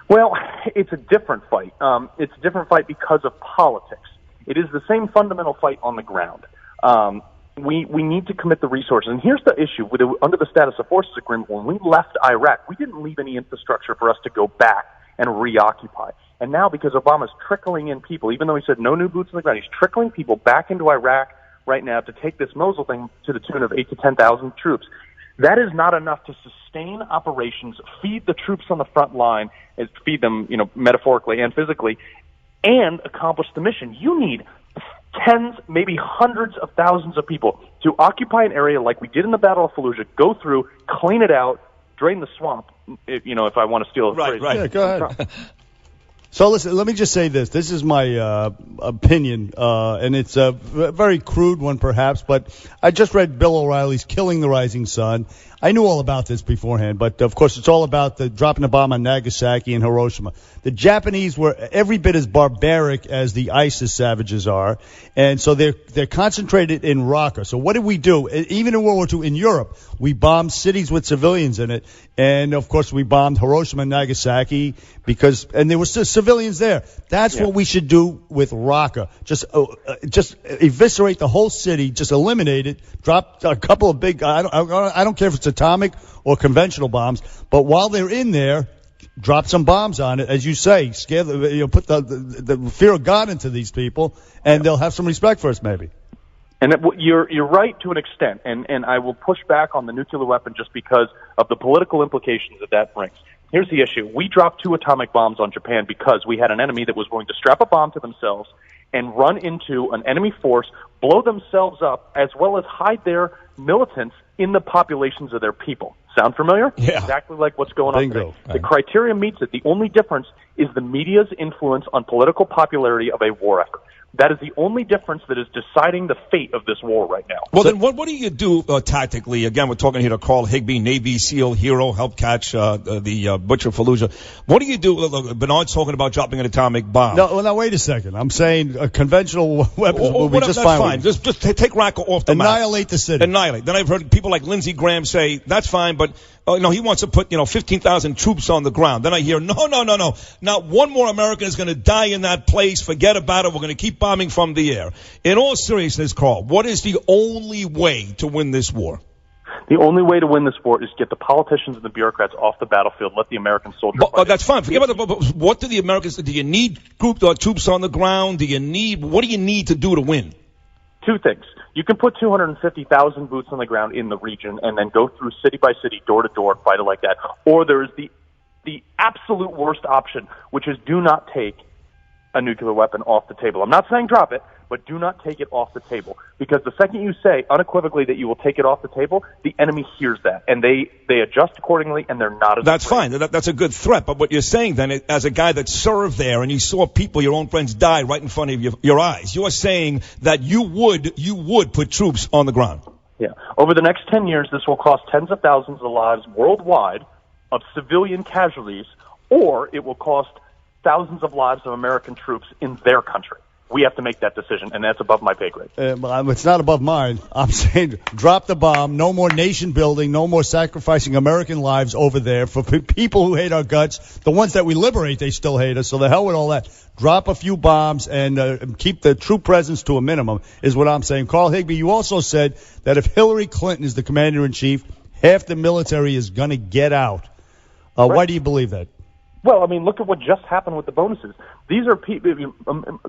Well, it's a different fight. It's a different fight because of politics. It is the same fundamental fight on the ground. We need to commit the resources. And here's the issue. Under the Status of Forces Agreement, when we left Iraq, we didn't leave any infrastructure for us to go back and reoccupy. And now, because Obama's trickling in people, even though he said no new boots on the ground, he's trickling people back into Iraq right now to take this Mosul thing to the tune of 8,000 to 10,000 troops. That is not enough to sustain operations, feed the troops on the front line, and feed them, metaphorically and physically, and accomplish the mission. You need tens, maybe hundreds of thousands of people to occupy an area like we did in the Battle of Fallujah, go through, clean it out, drain the swamp, if I want to steal a phrase. Right. Yeah, go ahead. So listen, let me just say this. This is my opinion, and it's a very crude one perhaps, but I just read Bill O'Reilly's Killing the Rising Sun. I knew all about this beforehand, but of course it's all about the dropping the bomb on Nagasaki and Hiroshima. The Japanese were every bit as barbaric as the ISIS savages are, and so they're concentrated in Raqqa. So what did we do? Even in World War II in Europe, we bombed cities with civilians in it, and of course we bombed Hiroshima and Nagasaki and there were still civilians there. That's what we should do with Raqqa. Just eviscerate the whole city, just eliminate it, drop a couple of big, I don't care if it's atomic or conventional bombs, but while they're in there, drop some bombs on it, as you say, scare put the fear of God into these people, and they'll have some respect for us, maybe. And you're right to an extent, and I will push back on the nuclear weapon just because of the political implications that brings. Here's the issue. We dropped 2 atomic bombs on Japan because we had an enemy that was going to strap a bomb to themselves and run into an enemy force, blow themselves up, as well as hide their militants in the populations of their people. Sound familiar? Yeah. Exactly like what's going on Bingo. today. The criteria meets it. The only difference is the media's influence on political popularity of a war effort. That is the only difference that is deciding the fate of this war right now. Well, then what do you do tactically? Again, we're talking here to Carl Higbie, Navy SEAL hero, helped catch the Butcher of Fallujah. What do you do? Look, Bernard's talking about dropping an atomic bomb. No, now wait a second. I'm saying conventional weapons will be just fine. Just take Raqqa off the map. Annihilate the city. Annihilate. Then I've heard people like Lindsey Graham say, that's fine, but he wants to put 15,000 troops on the ground. Then I hear, no. Not one more American is going to die in that place. Forget about it. We're going to keep bombing from the air. In all seriousness, Carl, what is the only way to win this war? The only way to win this war is get the politicians and the bureaucrats off the battlefield. Let the American soldiers fight. That's fine. Forget about what do the Americans? Do you need troops on the ground? What do you need to do to win? Two things. You can put 250,000 boots on the ground in the region and then go through city by city, door to door, fight it like that. Or there's the absolute worst option, which is do not take a nuclear weapon off the table. I'm not saying drop it, but do not take it off the table. Because the second you say unequivocally that you will take it off the table, the enemy hears that, and they adjust accordingly, and they're not as That's afraid. fine. That's a good threat. But what you're saying then, as a guy that served there and you saw people, your own friends, die right in front of your eyes, you are saying that you would put troops on the ground. Yeah. Over the next 10 years, this will cost tens of thousands of lives worldwide of civilian casualties, or it will cost thousands of lives of American troops in their country. We have to make that decision, and that's above my pay grade. It's not above mine. I'm saying drop the bomb. No more nation building. No more sacrificing American lives over there for people who hate our guts. The ones that we liberate, they still hate us. So the hell with all that. Drop a few bombs and keep the troop presence to a minimum is what I'm saying. Carl Higbie, you also said that if Hillary Clinton is the commander-in-chief, half the military is going to get out. Right. Why do you believe that? Well, I mean, look at what just happened with the bonuses. These are people.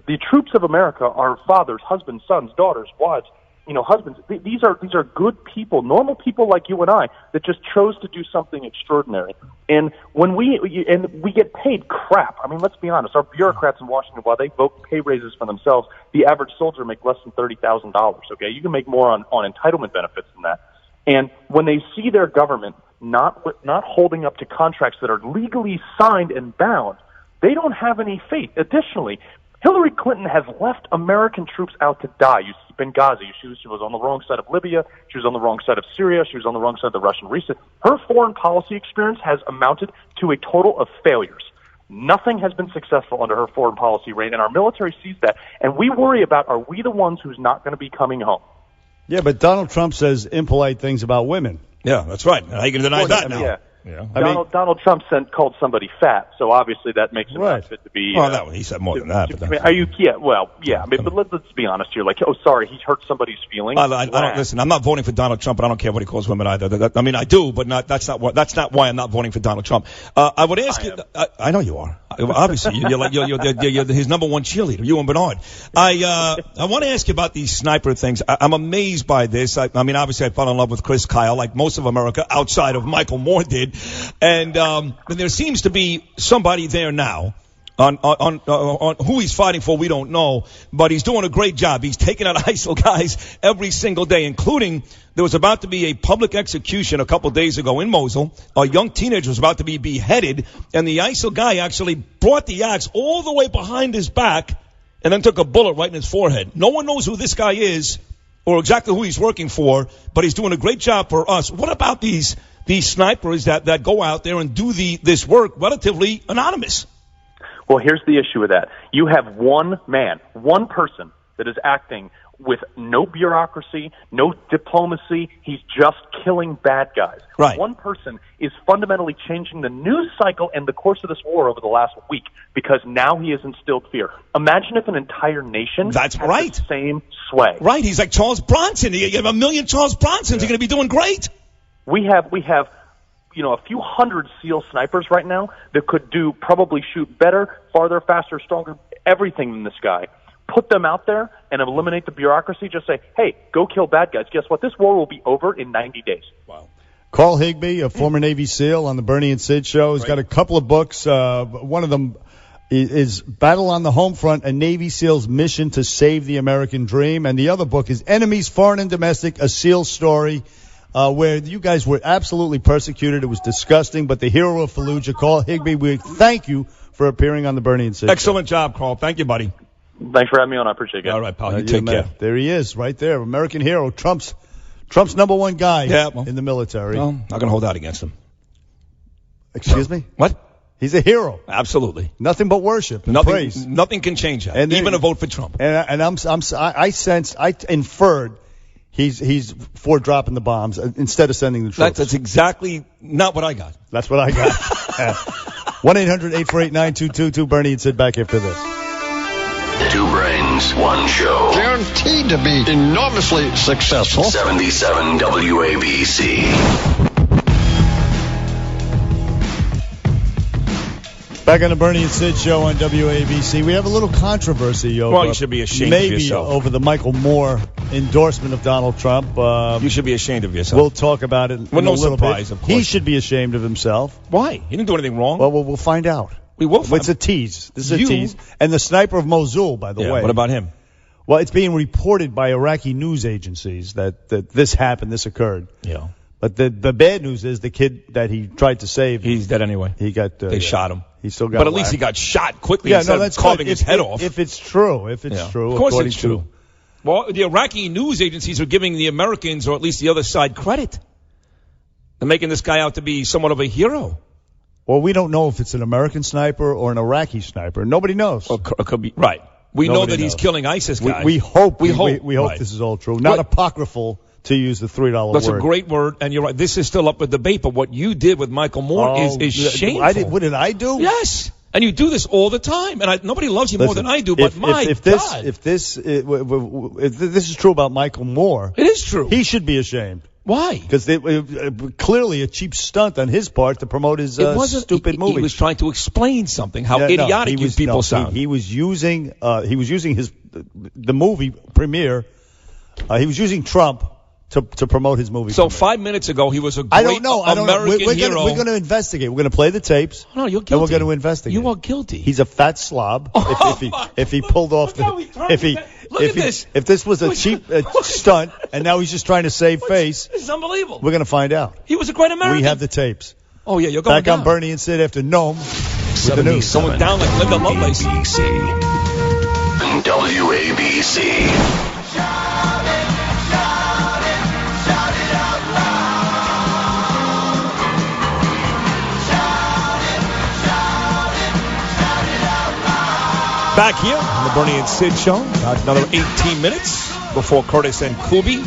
The troops of America are fathers, husbands, sons, daughters, wives. Husbands. These are good people, normal people like you and I, that just chose to do something extraordinary. And when we get paid crap. I mean, let's be honest. Our bureaucrats in Washington, while they vote pay raises for themselves, the average soldier make less than $30,000. Okay, you can make more on entitlement benefits than that. And when they see their government not holding up to contracts that are legally signed and bound, they don't have any faith. Additionally, Hillary Clinton has left American troops out to die. You see Benghazi. She was on the wrong side of Libya. She was on the wrong side of Syria. She was on the wrong side of the Russian reset. Her foreign policy experience has amounted to a total of failures. Nothing has been successful under her foreign policy reign, and our military sees that. And we worry about, are we the ones who's not going to be coming home? Yeah, but Donald Trump says impolite things about women. Yeah, that's right. How are you going to deny that now? Yeah. Donald Trump called somebody fat, so obviously that makes him not fit to be. Well, he said more than that. Are you? Yeah. Well, yeah. I mean, but let's be honest here. Like, oh, sorry, he hurt somebody's feelings. I don't listen. I'm not voting for Donald Trump, but I don't care what he calls women either. I mean, I do, but that's not why I'm not voting for Donald Trump. I would ask you. I know you are. Obviously, you're his number one cheerleader. You and Bernard. I want to ask you about these sniper things. I'm amazed by this. I mean, obviously, I fell in love with Chris Kyle, like most of America, outside of Michael Moore did, and there seems to be somebody there now. On who he's fighting for, we don't know, but he's doing a great job. He's taking out ISIL guys every single day, including there was about to be a public execution a couple days ago in Mosul. A young teenager was about to be beheaded, and the ISIL guy actually brought the axe all the way behind his back and then took a bullet right in his forehead. No one knows who this guy is or exactly who he's working for, but he's doing a great job for us. What about these snipers that go out there and do this work relatively anonymous? Well, here's the issue with that. You have one person that is acting with no bureaucracy, no diplomacy. He's just killing bad guys. Right. One person is fundamentally changing the news cycle and the course of this war over the last week because now he has instilled fear. Imagine if an entire nation had the same sway. Right. He's like Charles Bronson. You have a million Charles Bronsons. You're going to be doing great. We have a few hundred SEAL snipers right now that could probably shoot better, farther, faster, stronger, everything than this guy. Put them out there and eliminate the bureaucracy. Just say, hey, go kill bad guys. Guess what? This war will be over in 90 days. Wow. Carl Higbie, a former Navy SEAL on the Bernie and Sid show, has got a couple of books. One of them is Battle on the Home Front, a Navy SEAL's mission to save the American dream. And the other book is Enemies, Foreign and Domestic, a SEAL story. Where you guys were absolutely persecuted. It was disgusting, but the hero of Fallujah, Carl Higbie, we thank you for appearing on the Bernie and Sid show. Excellent job, Carl. Thank you, buddy. Thanks for having me on. I appreciate it, guys. All right, pal. You take care. There he is, right there. American hero. Trump's number one guy in the military. Well, not going to hold out against him. Excuse me? What? He's a hero. Absolutely. Nothing but worship and praise. Nothing can change that, even a vote for Trump. And I inferred he's for dropping the bombs instead of sending the troops. That's exactly not what I got. That's what I got. 1-800-848-9222. Bernie and Sid back after this. Two brains, stations, one show. Guaranteed to be enormously successful. 77 WABC. Back on the Bernie and Sid show on WABC. We have a little controversy over. Well, you should be ashamed of yourself. Maybe over the Michael Moore endorsement of Donald Trump. You should be ashamed of yourself. We'll talk about it in a little surprise, bit. Of course. He should be ashamed of himself. Why? He didn't do anything wrong. Well, we'll find out. We will find It's a tease. This is a tease. And the sniper of Mosul, by the way. What about him? Well, it's being reported by Iraqi news agencies that this happened, this occurred. Yeah. But the bad news is the kid that he tried to save. He's dead anyway. He got. They shot him. He still got. But at least he got shot quickly instead of carving his head off. If it's true. If it's true. Of course it's true. Well, the Iraqi news agencies are giving the Americans, or at least the other side, credit. They're making this guy out to be somewhat of a hero. Well, we don't know if it's an American sniper or an Iraqi sniper. Nobody knows. Or could be right. We know that he's killing ISIS guys. We hope. We hope right. This is all true. Not apocryphal, to use the $3 word. That's a great word, and you're right. This is still up for debate, but what you did with Michael Moore is shameful. What did I do? Yes. And you do this all the time, and nobody loves you more than I do. But if this is true about Michael Moore, it is true. He should be ashamed. Why? Because clearly a cheap stunt on his part to promote his stupid movie. He was trying to explain something. How idiotic you people sound. He was using the movie premiere. He was using Trump to promote his movie. So 5 minutes ago, he was a great American hero. We're going to investigate. We're going to play the tapes. No, you're guilty. And we're going to investigate. You are guilty. He's a fat slob. If he pulled off if this was a cheap stunt and now he's just trying to save face. It's unbelievable. We're going to find out. He was a great American. We have the tapes. Oh yeah, you're going back on Bernie and Sid after Nome with the news. Going down like Linda Lovelace. WABC. Back here on the Bernie and Sid show. About another 18 minutes before Curtis and Kubi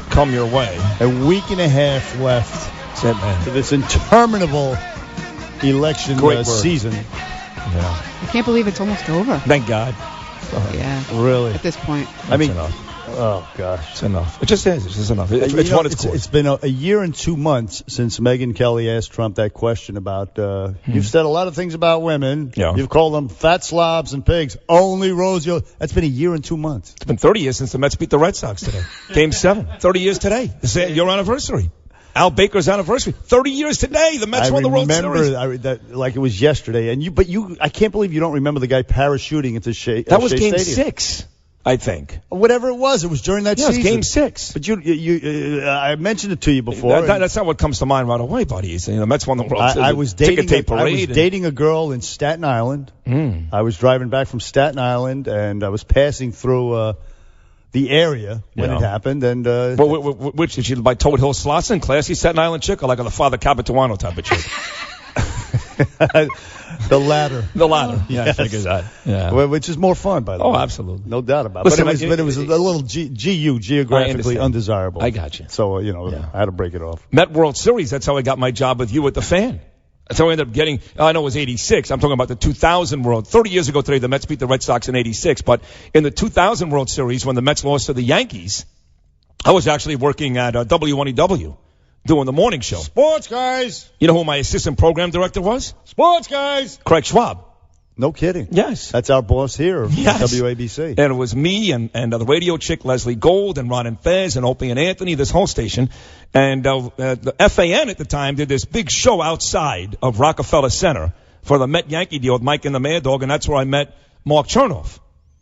come your way. A week and a half left to this interminable election season. Yeah. I can't believe it's almost over. Thank God. Yeah. Really? At this point. Enough. Oh, gosh. It's enough. It just is. It's just enough. It's run its course. It's been a year and 2 months since Megyn Kelly asked Trump that question about, you've said a lot of things about women. Yeah. You've called them fat slobs and pigs. Only Rosie. That's been a year and 2 months. It's been 30 years since the Mets beat the Red Sox today. Game 7. 30 years today. This is your anniversary. Al Baker's anniversary. 30 years today. The Mets won the World Series. I remember that like it was yesterday. I can't believe you don't remember the guy parachuting into Shea That was Stadium. Game 6. I think. Whatever it was during that season. It was Game 6. But I mentioned it to you before. That's not what comes to mind right away, buddy. The Mets won the World Series. I was dating a girl in Staten Island. I was driving back from Staten Island, and I was passing through the area when it happened. And which is she by Toad Hill Slauson, classy Staten Island chick, or like a Father Capituano type of chick? The latter. Yeah, I figured that. Yeah. Well, which is more fun, by the way. Oh, absolutely. No doubt about it. Listen, but it was a little geographically undesirable. I got you. So, I had to break it off. Met World Series, that's how I got my job with you at the Fan. That's how I ended up getting, I know it was 86. I'm talking about the 2000 World. 30 years ago today, the Mets beat the Red Sox in 86. But in the 2000 World Series, when the Mets lost to the Yankees, I was actually working at W1EW. Doing the morning show. Sports guys. You know who my assistant program director was? Sports guys. Craig Schwab. No kidding. Yes. That's our boss here at WABC. And it was me and the radio chick Leslie Gold and Ron and Fez and Opie and Anthony, this whole station. And the FAN at the time did this big show outside of Rockefeller Center for the Met-Yankee deal with Mike and the Mad Dog, and that's where I met Mark Chernoff.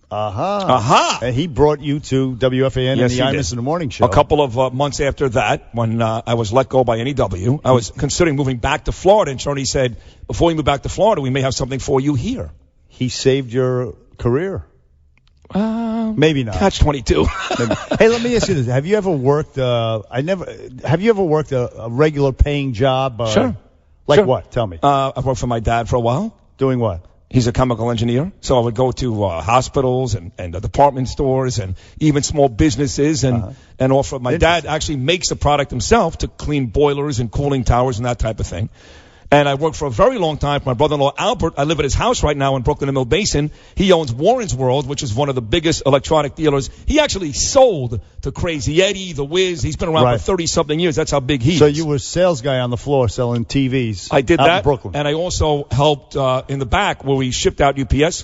And he brought you to WFAN and the Imus in the Morning Show. A couple of months after that, when I was let go by NEW, I was considering moving back to Florida, and Charlie said, before you move back to Florida, we may have something for you here. He saved your career. Maybe not. Catch-22. Hey, let me ask you this. Have you ever worked have you ever worked a regular paying job? Sure. Like what? Tell me. I worked for my dad for a while. Doing what? He's a chemical engineer, so I would go to hospitals and department stores and even small businesses and offer. My dad actually makes the product himself to clean boilers and cooling towers and that type of thing. And I worked for a very long time for my brother-in-law, Albert. I live at his house right now in Brooklyn and Mill Basin. He owns Warren's World, which is one of the biggest electronic dealers. He actually sold to Crazy Eddie, The Wiz. He's been around for 30-something years. That's how big he is. So you were a sales guy on the floor selling TVs. I did out that. in Brooklyn. And I also helped in the back where we shipped out UPS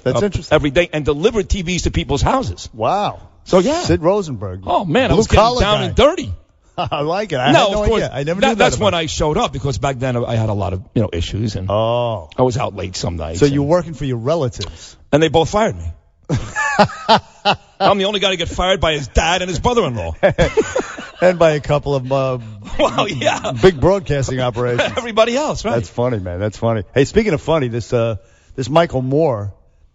every day and delivered TVs to people's houses. Wow. So, yeah. Sid Rosenberg. Oh, man, I was getting down and dirty. I like it. I had no idea. I never knew that. That's when I showed up because back then I had a lot of issues and I was out late some nights. So you're working for your relatives, and they both fired me. I'm the only guy to get fired by his dad and his brother-in-law, and by a couple of big broadcasting operations. Everybody else, right? That's funny, man. That's funny. Hey, speaking of funny, this Michael Moore,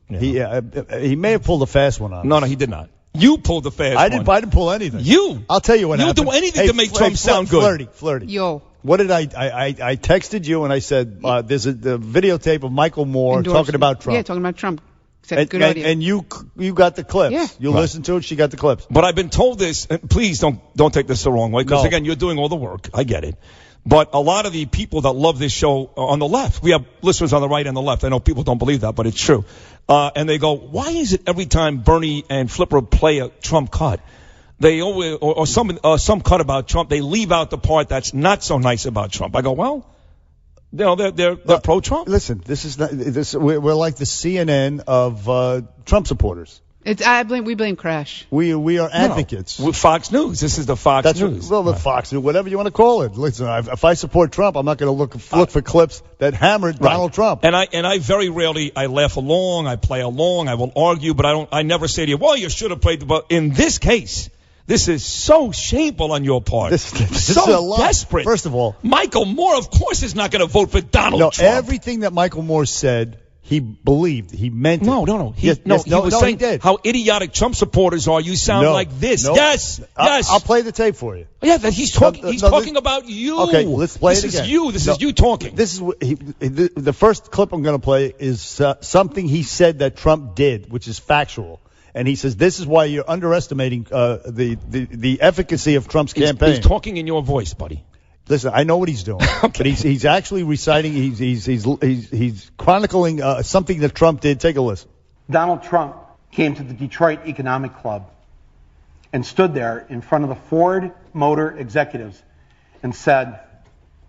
he may have pulled a fast one on us. No, he did not. You pulled the fast one. I didn't pull anything. I'll tell you what happened. You'll do anything to make Trump sound good. Flirty. Yo. What did I texted you and I said, there's the videotape of Michael Moore talking about Trump. Yeah, talking about Trump. Said, good idea. And you got the clips. Yeah. You listened to it, she got the clips. But I've been told this, and please don't take this the wrong way, because again, you're doing all the work. I get it. But a lot of the people that love this show on the left, we have listeners on the right and the left. I know people don't believe that, but it's true. And they go, why is it every time Bernie and Flipper play a Trump cut, they always, or some cut about Trump, they leave out the part that's not so nice about Trump? I go, well, they're pro-Trump. Listen, we're like the CNN of Trump supporters. We blame Crash. We are advocates. With Fox News. This is the Fox News. The Fox News, whatever you want to call it. Listen, if I support Trump, I'm not going to look for clips that hammered Donald Trump. And I very rarely, I laugh along, I play along, I will argue, but I never say to you, well, you should have played. But in this case, this is so shameful on your part. This so is a lot. Desperate. First of all, Michael Moore, of course, is not going to vote for Donald Trump. Everything that Michael Moore said, he believed. He meant it. No. He was saying how idiotic Trump supporters are. You sound like this. No. Yes. I'll play the tape for you. Yeah, that he's talking. He's talking about you. Okay, let's play it again. This is you talking. This is the first clip I'm going to play is something he said that Trump did, which is factual. And he says this is why you're underestimating the efficacy of Trump's campaign. He's talking in your voice, buddy. Listen, I know what he's doing, but he's actually reciting. He's chronicling something that Trump did. Take a listen. Donald Trump came to the Detroit Economic Club and stood there in front of the Ford Motor executives and said,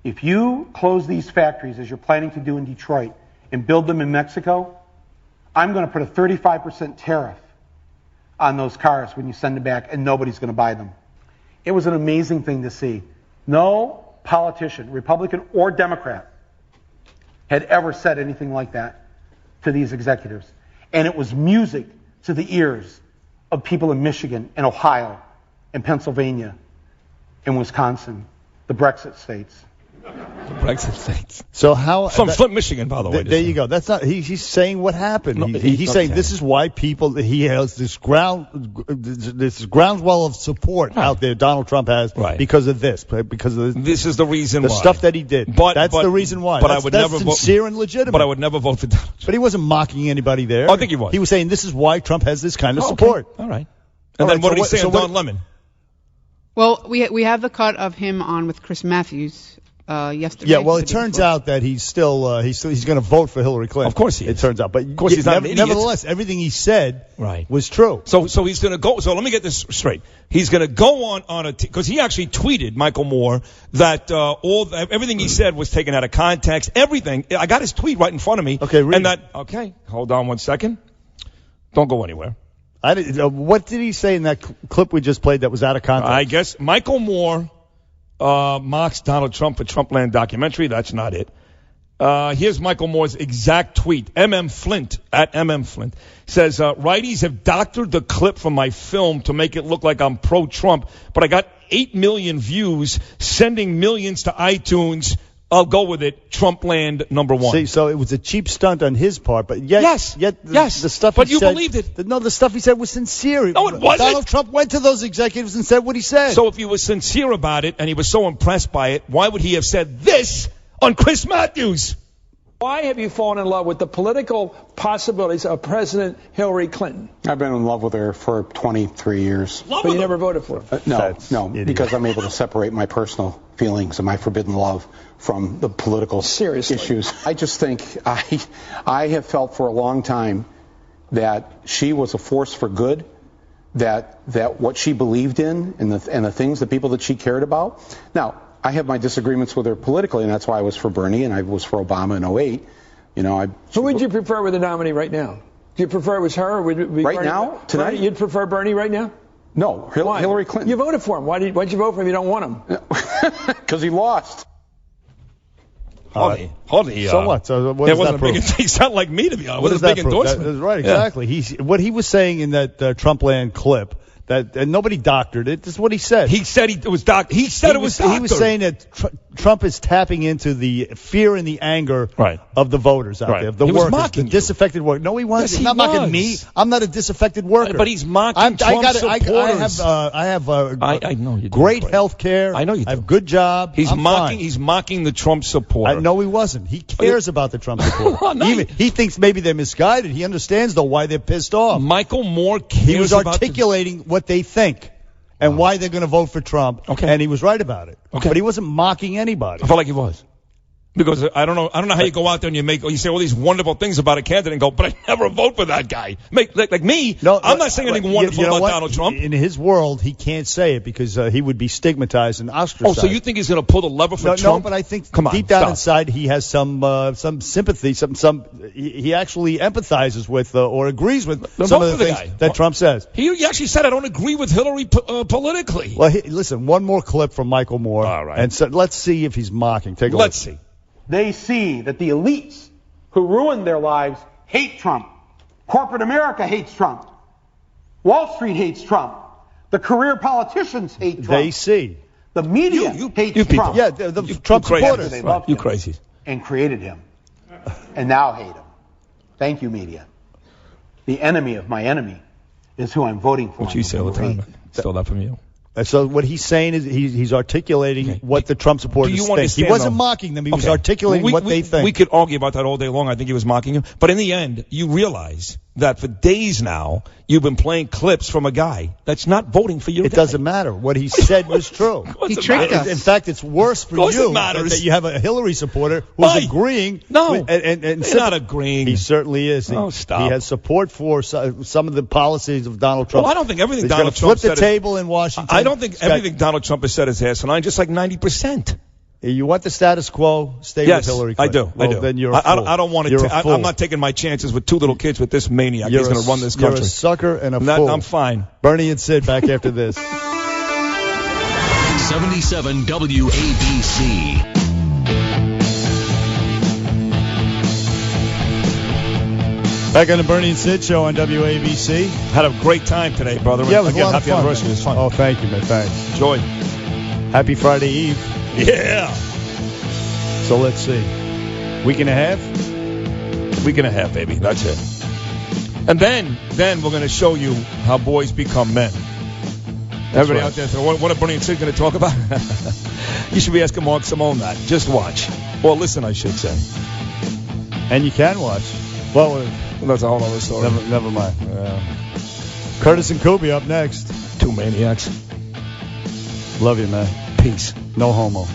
if you close these factories as you're planning to do in Detroit and build them in Mexico, I'm going to put a 35% tariff on those cars when you send them back, and nobody's going to buy them. It was an amazing thing to see. No politician, Republican or Democrat, had ever said anything like that to these executives. And it was music to the ears of people in Michigan and Ohio and Pennsylvania and Wisconsin, the Brexit states. So how from Flint, Michigan, by the way. There you go. That's not. He's saying what happened. He's saying this is why he has this groundswell of support out there. Donald Trump has because of this. Because of this is the reason the why. stuff that he did. That's the reason why. But I would never sincere and legitimate. But I would never vote for Donald Trump. But he wasn't mocking anybody there. I think he was. He was saying this is why Trump has this kind of support. All right. And then what did he say on Don Lemon? Well, we have the cut of him on with Chris Matthews. Yesterday. Yeah, well, it turns out that he's going to vote for Hillary Clinton. Of course he is. It turns out, but of course he's not an idiot. Nevertheless, everything he said was true. So he's going to go. So let me get this straight. He's going to go on because he actually tweeted, Michael Moore, that everything he said was taken out of context. Everything. I got his tweet right in front of me. Okay, read Okay, hold on 1 second. Don't go anywhere. What did he say in that clip we just played that was out of context? I guess Michael Moore mocks Donald Trump for Trumpland documentary. That's not it. Here's Michael Moore's exact tweet. Flint says, righties have doctored the clip from my film to make it look like I'm pro-Trump, but I got 8 million views, sending millions to iTunes. I'll go with it. Trumpland #1. See, so it was a cheap stunt on his part, but yet the stuff but he you said, believed it. The stuff he said was sincere. No, it wasn't. Donald Trump went to those executives and said what he said. So if he was sincere about it and he was so impressed by it, why would he have said this on Chris Matthews? Why have you fallen in love with the political possibilities of President Hillary Clinton? I've been in love with her for 23 years. But you never voted for her? No, because I'm able to separate my personal feelings and my forbidden love from the political issues. I just think I have felt for a long time that she was a force for good, that what she believed in and the things, the people that she cared about. Now, I have my disagreements with her politically, and that's why I was for Bernie and I was for Obama in 2008. Who would you prefer with the nominee right now? Do you prefer it was her or would it be right Bernie? now? Tonight? You'd prefer Bernie right now? No, Hillary Clinton. You voted for him. Why'd you vote for him if you don't want him? Because he lost. Hardly. So what? So what it does wasn't that a big. prove? He sounded like me to be honest. What It does was a that big prove? endorsement. That's right, exactly. What he was saying in that Trumpland clip. And nobody doctored it. This is what he said. He said it was doctored. He was saying that Trump is tapping into the fear and the anger of the voters out there, of the He was workers, mocking the disaffected workers. No, he wasn't. Yes, He's not he mocking was. me. I'm not a disaffected worker. But he's mocking Trump's supporters. I have I know you do. great health care. I know you do. I have a good job. He's I'm mocking. fine. He's mocking the Trump supporter. No, he wasn't. He cares about the Trump supporter. He thinks maybe they're misguided. He understands though why they're pissed off. Michael Moore cares. He was about articulating what they think. And why they're going to vote for Trump. Okay. And he was right about it. Okay. But he wasn't mocking anybody. I felt like he was. Because I don't know how you go out there and you say all these wonderful things about a candidate and go, but I never vote for that guy. Like me, I'm not saying anything wonderful about Donald Trump. In his world, he can't say it because he would be stigmatized and ostracized. Oh, so you think he's going to pull the lever for Trump? No, but I think deep down inside he has some sympathy. He actually empathizes with or agrees with some of the things that Trump says. He actually said, I don't agree with Hillary politically. Well, listen, one more clip from Michael Moore. All right. And so let's see if he's mocking. Take a look. Let's see. They see that the elites who ruined their lives hate Trump. Corporate America hates Trump. Wall Street hates Trump. The career politicians hate Trump. They see. The media hates Trump. Yeah, the Trump supporters. They loved You him crazies. and created him. And now hate him. Thank you, media. The enemy of my enemy is who I'm voting for. What you say all the time. Stole that from you. So what he's saying is he's articulating what the Trump supporters think. He wasn't mocking them. He was articulating what they think. We could argue about that all day long. I think he was mocking him. But in the end, you realize that for days now, you've been playing clips from a guy that's not voting for you. It doesn't matter. What he said was true. He tricked us. In fact, it's worse for you that you have a Hillary supporter who's agreeing. No, and he's not agreeing. He certainly is. Oh, stop. He has support for some of the policies of Donald Trump. Well, I don't think everything He's Donald Trump flip said the table in Washington. I don't think everything Donald Trump has said is asinine, just like 90%. You want the status quo? Stay with Hillary Clinton. I do. Then you're a fool. I don't want to. I'm not taking my chances with two little kids with this maniac. He's going to run this country. You're a sucker and a fool. I'm fine. Bernie and Sid back after this. 77 WABC. Back on the Bernie and Sid show on WABC. Had a great time today, brother. Yeah, it was a lot of happy fun. anniversary. It was fun. Oh, thank you, man. Thanks. Enjoy. Happy Friday Eve. Yeah. So let's see. Week and a half? Week and a half, baby. That's it. And then we're going to show you how boys become men. Everybody out there, what are Bernie and Sid going to talk about? You should be asking Mark Simone that. Just watch. Or listen, I should say. And you can watch. Well, that's a whole other story. Never mind. Curtis and Kobe up next. Two maniacs. Love you, man. Peace. No homo.